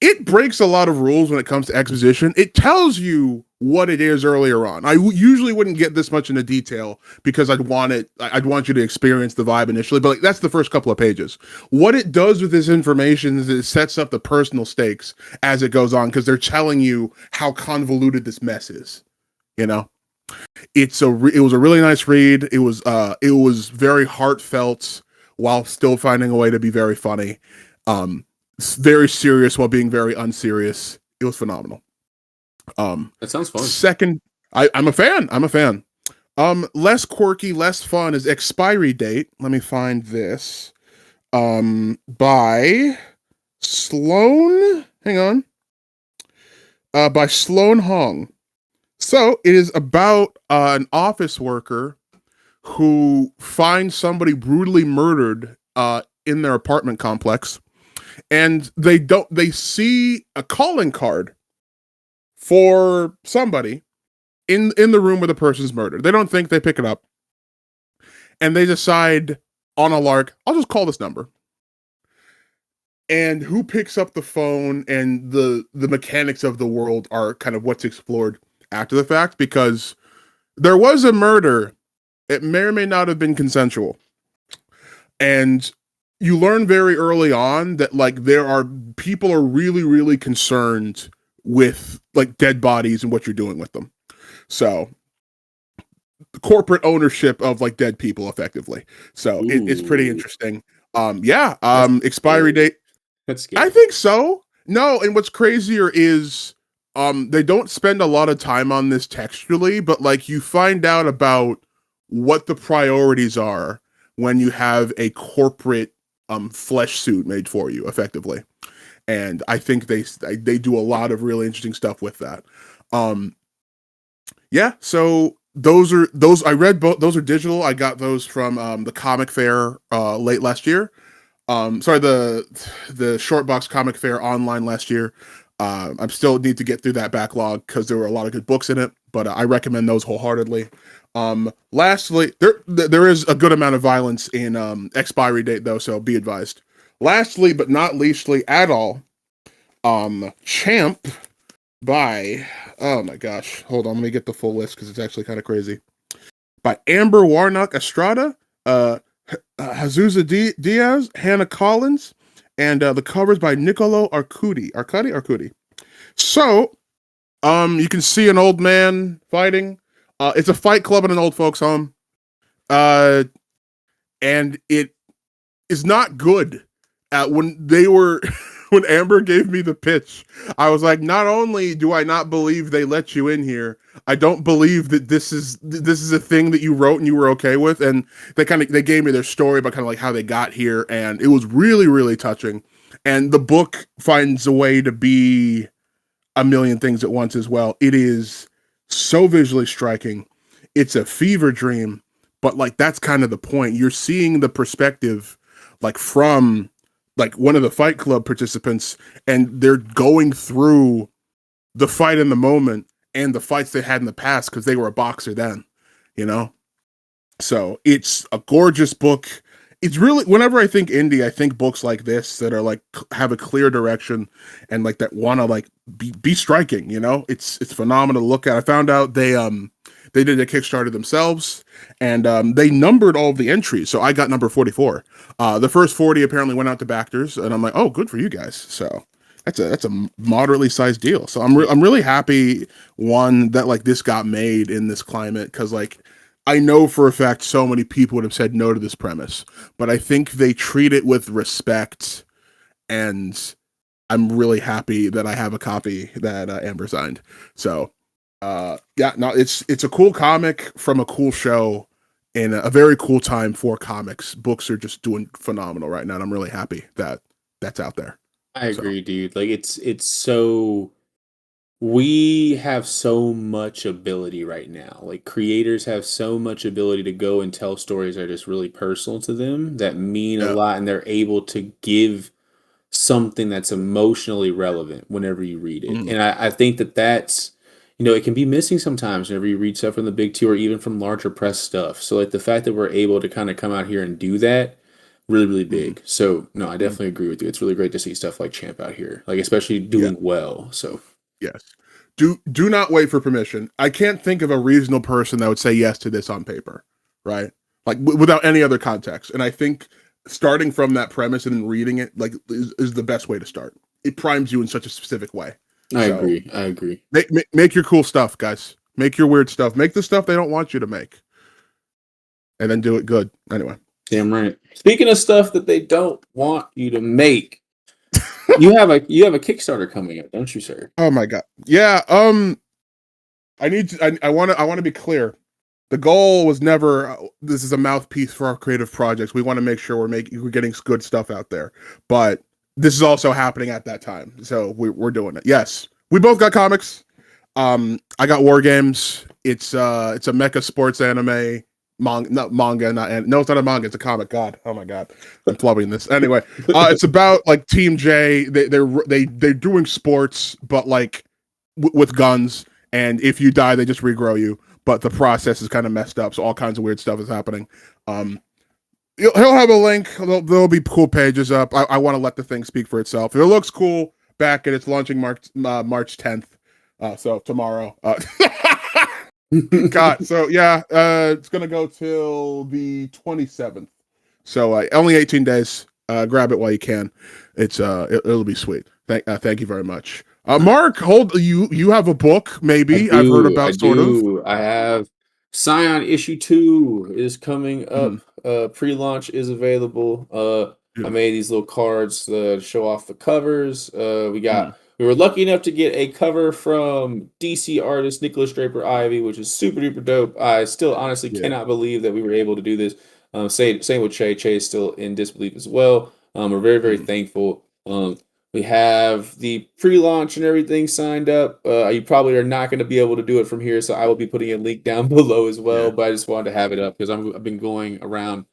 It breaks a lot of rules when it comes to exposition. It tells you what it is earlier on. I usually wouldn't get this much into detail because I'd want you to experience the vibe initially, but like, that's the first couple of pages. What it does with this information is it sets up the personal stakes as it goes on, because they're telling you how convoluted this mess is. You know, it was a really nice read. It was very heartfelt while still finding a way to be very funny. Very serious while being very unserious. It was phenomenal. That sounds fun. Second, I'm a fan. Less quirky, less fun is Expiry Date. Let me find this. By Sloan. Hang on. By Sloan Hong. So it is about an office worker who finds somebody brutally murdered in their apartment complex. And they see a calling card for somebody in the room where the person's murdered. They don't think, they pick it up. And they decide on a lark, I'll just call this number. And who picks up the phone and the mechanics of the world are kind of what's explored after the fact, because there was a murder. It may or may not have been consensual. And you learn very early on that like people are really, really concerned with like dead bodies and what you're doing with them. So corporate ownership of like dead people effectively. So it's pretty interesting. Expiry date. That's scary. I think so. No, and what's crazier is they don't spend a lot of time on this textually, but like you find out about what the priorities are when you have a corporate flesh suit made for you effectively. And I think they do a lot of really interesting stuff with that. So those I read both. Those are digital. I got those from the comic fair late last year. The short box comic fair online last year. I still need to get through that backlog because there were a lot of good books in it, but I recommend those wholeheartedly. Lastly, there is a good amount of violence in expiry date though, so be advised. Lastly, but not leastly at all, Champ by, oh my gosh, hold on, let me get the full list because it's actually kind of crazy. By Amber Warnock Estrada, Diaz, Hannah Collins, and the covers by Nicolo Arcudi. So, you can see an old man fighting. It's a fight club in an old folks' home. And it is not good. When they were when Amber gave me the pitch, I was like, not only do I not believe they let you in here, I don't believe that this is a thing that you wrote and you were okay with. And they gave me their story about kind of like how they got here, and it was really, really touching. And the book finds a way to be a million things at once as well. It is so visually striking. It's a fever dream, but like that's kind of the point. You're seeing the perspective like from like one of the Fight Club participants, and they're going through the fight in the moment and the fights they had in the past because they were a boxer then, you know? So it's a gorgeous book. It's really, whenever I think indie, I think books like this that are like have a clear direction and like that want to like be striking, you know? It's phenomenal to look at. I found out they did a Kickstarter themselves, and they numbered all of the entries. So I got number 44. The first 40 apparently went out to backers, and I'm like, oh, good for you guys. So that's a moderately sized deal. So I'm really happy that like this got made in this climate, because like I know for a fact so many people would have said no to this premise, but I think they treat it with respect, and I'm really happy that I have a copy that Amber signed. So yeah, no, it's a cool comic from a cool show in a very cool time for comics. Books are just doing phenomenal right now, and I'm really happy that that's out there. I So agree, dude. Like it's so we have so much ability right now. Like creators have so much ability to go and tell stories that are just really personal to them that mean a yeah, lot, and they're able to give something that's emotionally relevant whenever you read it. mm, And I think that's, it can be missing sometimes whenever you read stuff from the big two or even from larger press stuff. So like the fact that we're able to kind of come out here and do that, really, really mm, big. So no, I mm, definitely agree with you. It's really great to see stuff like Champ out here, like especially yeah, doing well. So yes. Do not wait for permission. I can't think of a reasonable person that would say yes to this on paper, right? Like without any other context. And I think starting from that premise and then reading it like is the best way to start. It primes you in such a specific way. I So agree. I agree. make your cool stuff, guys. Make your weird stuff. Make the stuff they don't want you to make, and then do it good. Anyway. Damn right. Speaking of stuff that they don't want you to make, you have a Kickstarter coming up, don't you, sir? Oh my god. Yeah. I need to. I want to be clear. The goal was never. This is a mouthpiece for our creative projects. We want to make sure we're getting good stuff out there. But this is also happening at that time, so we're doing it. Yes, we both got comics. I got War Games. It's a mecha sports anime not manga, no, it's not a manga, it's a comic. God, oh my god, I'm flubbing this. Anyway, it's about like Team J. They're doing sports, but like with guns, and if you die, they just regrow you. But the process is kind of messed up, so all kinds of weird stuff is happening. He'll have a link. There'll be cool pages up. I want to let the thing speak for itself. If it looks cool, back it. It's launching March 10th. So tomorrow. God. So yeah, it's gonna go till the 27th. So only 18 days. Grab it while you can. It'll be sweet. Thank you very much. Mark, you have a book, maybe I've heard I about, sort of. do. I have Scion issue 2 is coming up. Mm, Pre-launch is available. I beautiful. made these little cards to show off the covers. Mm, We were lucky enough to get a cover from DC artist Nicholas Draper Ivy, which is super duper dope. I still honestly yeah. cannot believe that we were able to do this. Same with Che. Che is still in disbelief as well. We're very, very Mm, thankful. We have the pre-launch and everything signed up. You probably are not going to be able to do it from here, so I will be putting a link down below as well. yeah. But I just wanted to have it up because I've been going around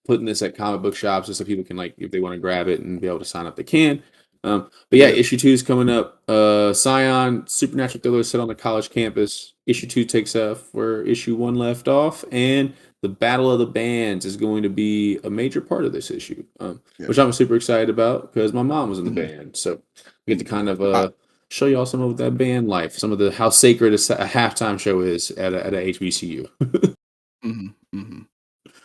putting this at comic book shops just so people can, like, if they want to grab it and be able to sign up, they can. But yeah, Yeah. issue 2 is coming up. Scion, supernatural thriller set on a college campus. Issue 2 takes off where issue 1 left off, and the Battle of the Bands is going to be a major part of this issue, Yeah. which I'm super excited about because my mom was in the Mhm. band, so we get to kind of I, show y'all some of that band life, some of the how sacred a halftime show is at a HBCU. mhm, mhm.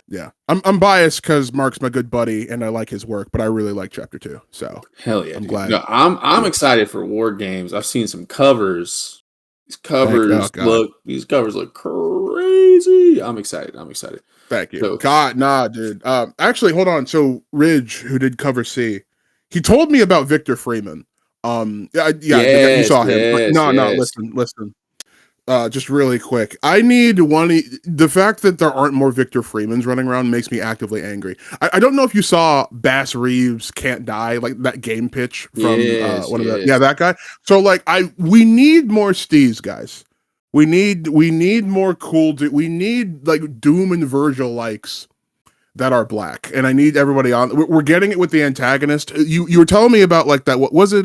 Yeah, I'm biased because Mark's my good buddy and I like his work, but I really like Chapter 2, so Hell yeah, I'm dude! glad. No, I'm Yes. excited for War Games. I've seen some covers. Oh God. These covers look crazy. I'm excited. I'm excited. Thank you. So God, nah, dude. Actually, hold on. So Ridge, who did cover C, he told me about Victor Freeman. Yeah, the guy you yes, saw him. But yes, no, no, yes, listen. Just really quick. I need the fact that there aren't more Victor Freemans running around makes me actively angry. I don't know if you saw Bass Reeves Can't Die, like that game pitch from yes, one of the, yes. yeah, that guy. So like we need more Stees, guys. We need more cool we need like Doom and Virgil likes that are black. And I need everybody on. We're getting it with the antagonist. You were telling me about like that, what was it,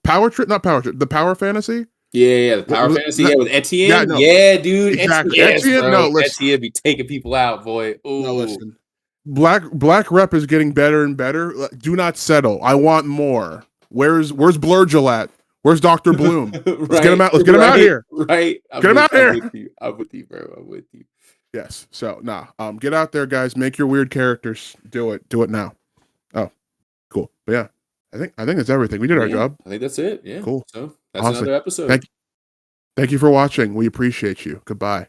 Power Trip, not Power Trip, the Power Fantasy? Yeah, the Power Fantasy. That, Yeah, with yeah, Etienne. no, Yeah, dude. exactly. Yes, Etienne, bro. no, listen, Etienne be taking people out, boy. no, Ooh. listen. Black rep is getting better and better. Do not settle. I want more. Where's Blurgil at? Where's Dr. Bloom? Let's get him Right, out. Let's get him out right, here. right. Get him out I'm here. with you. I'm with you, bro. I'm with you. Yes. So nah. Get out there, guys. Make your weird characters. Do it. Do it now. Oh, cool. But yeah, I think that's everything. We did our Yeah, job. I think that's it. Yeah. Cool. So that's Awesome. another episode. Thank you for watching. We appreciate you. Goodbye.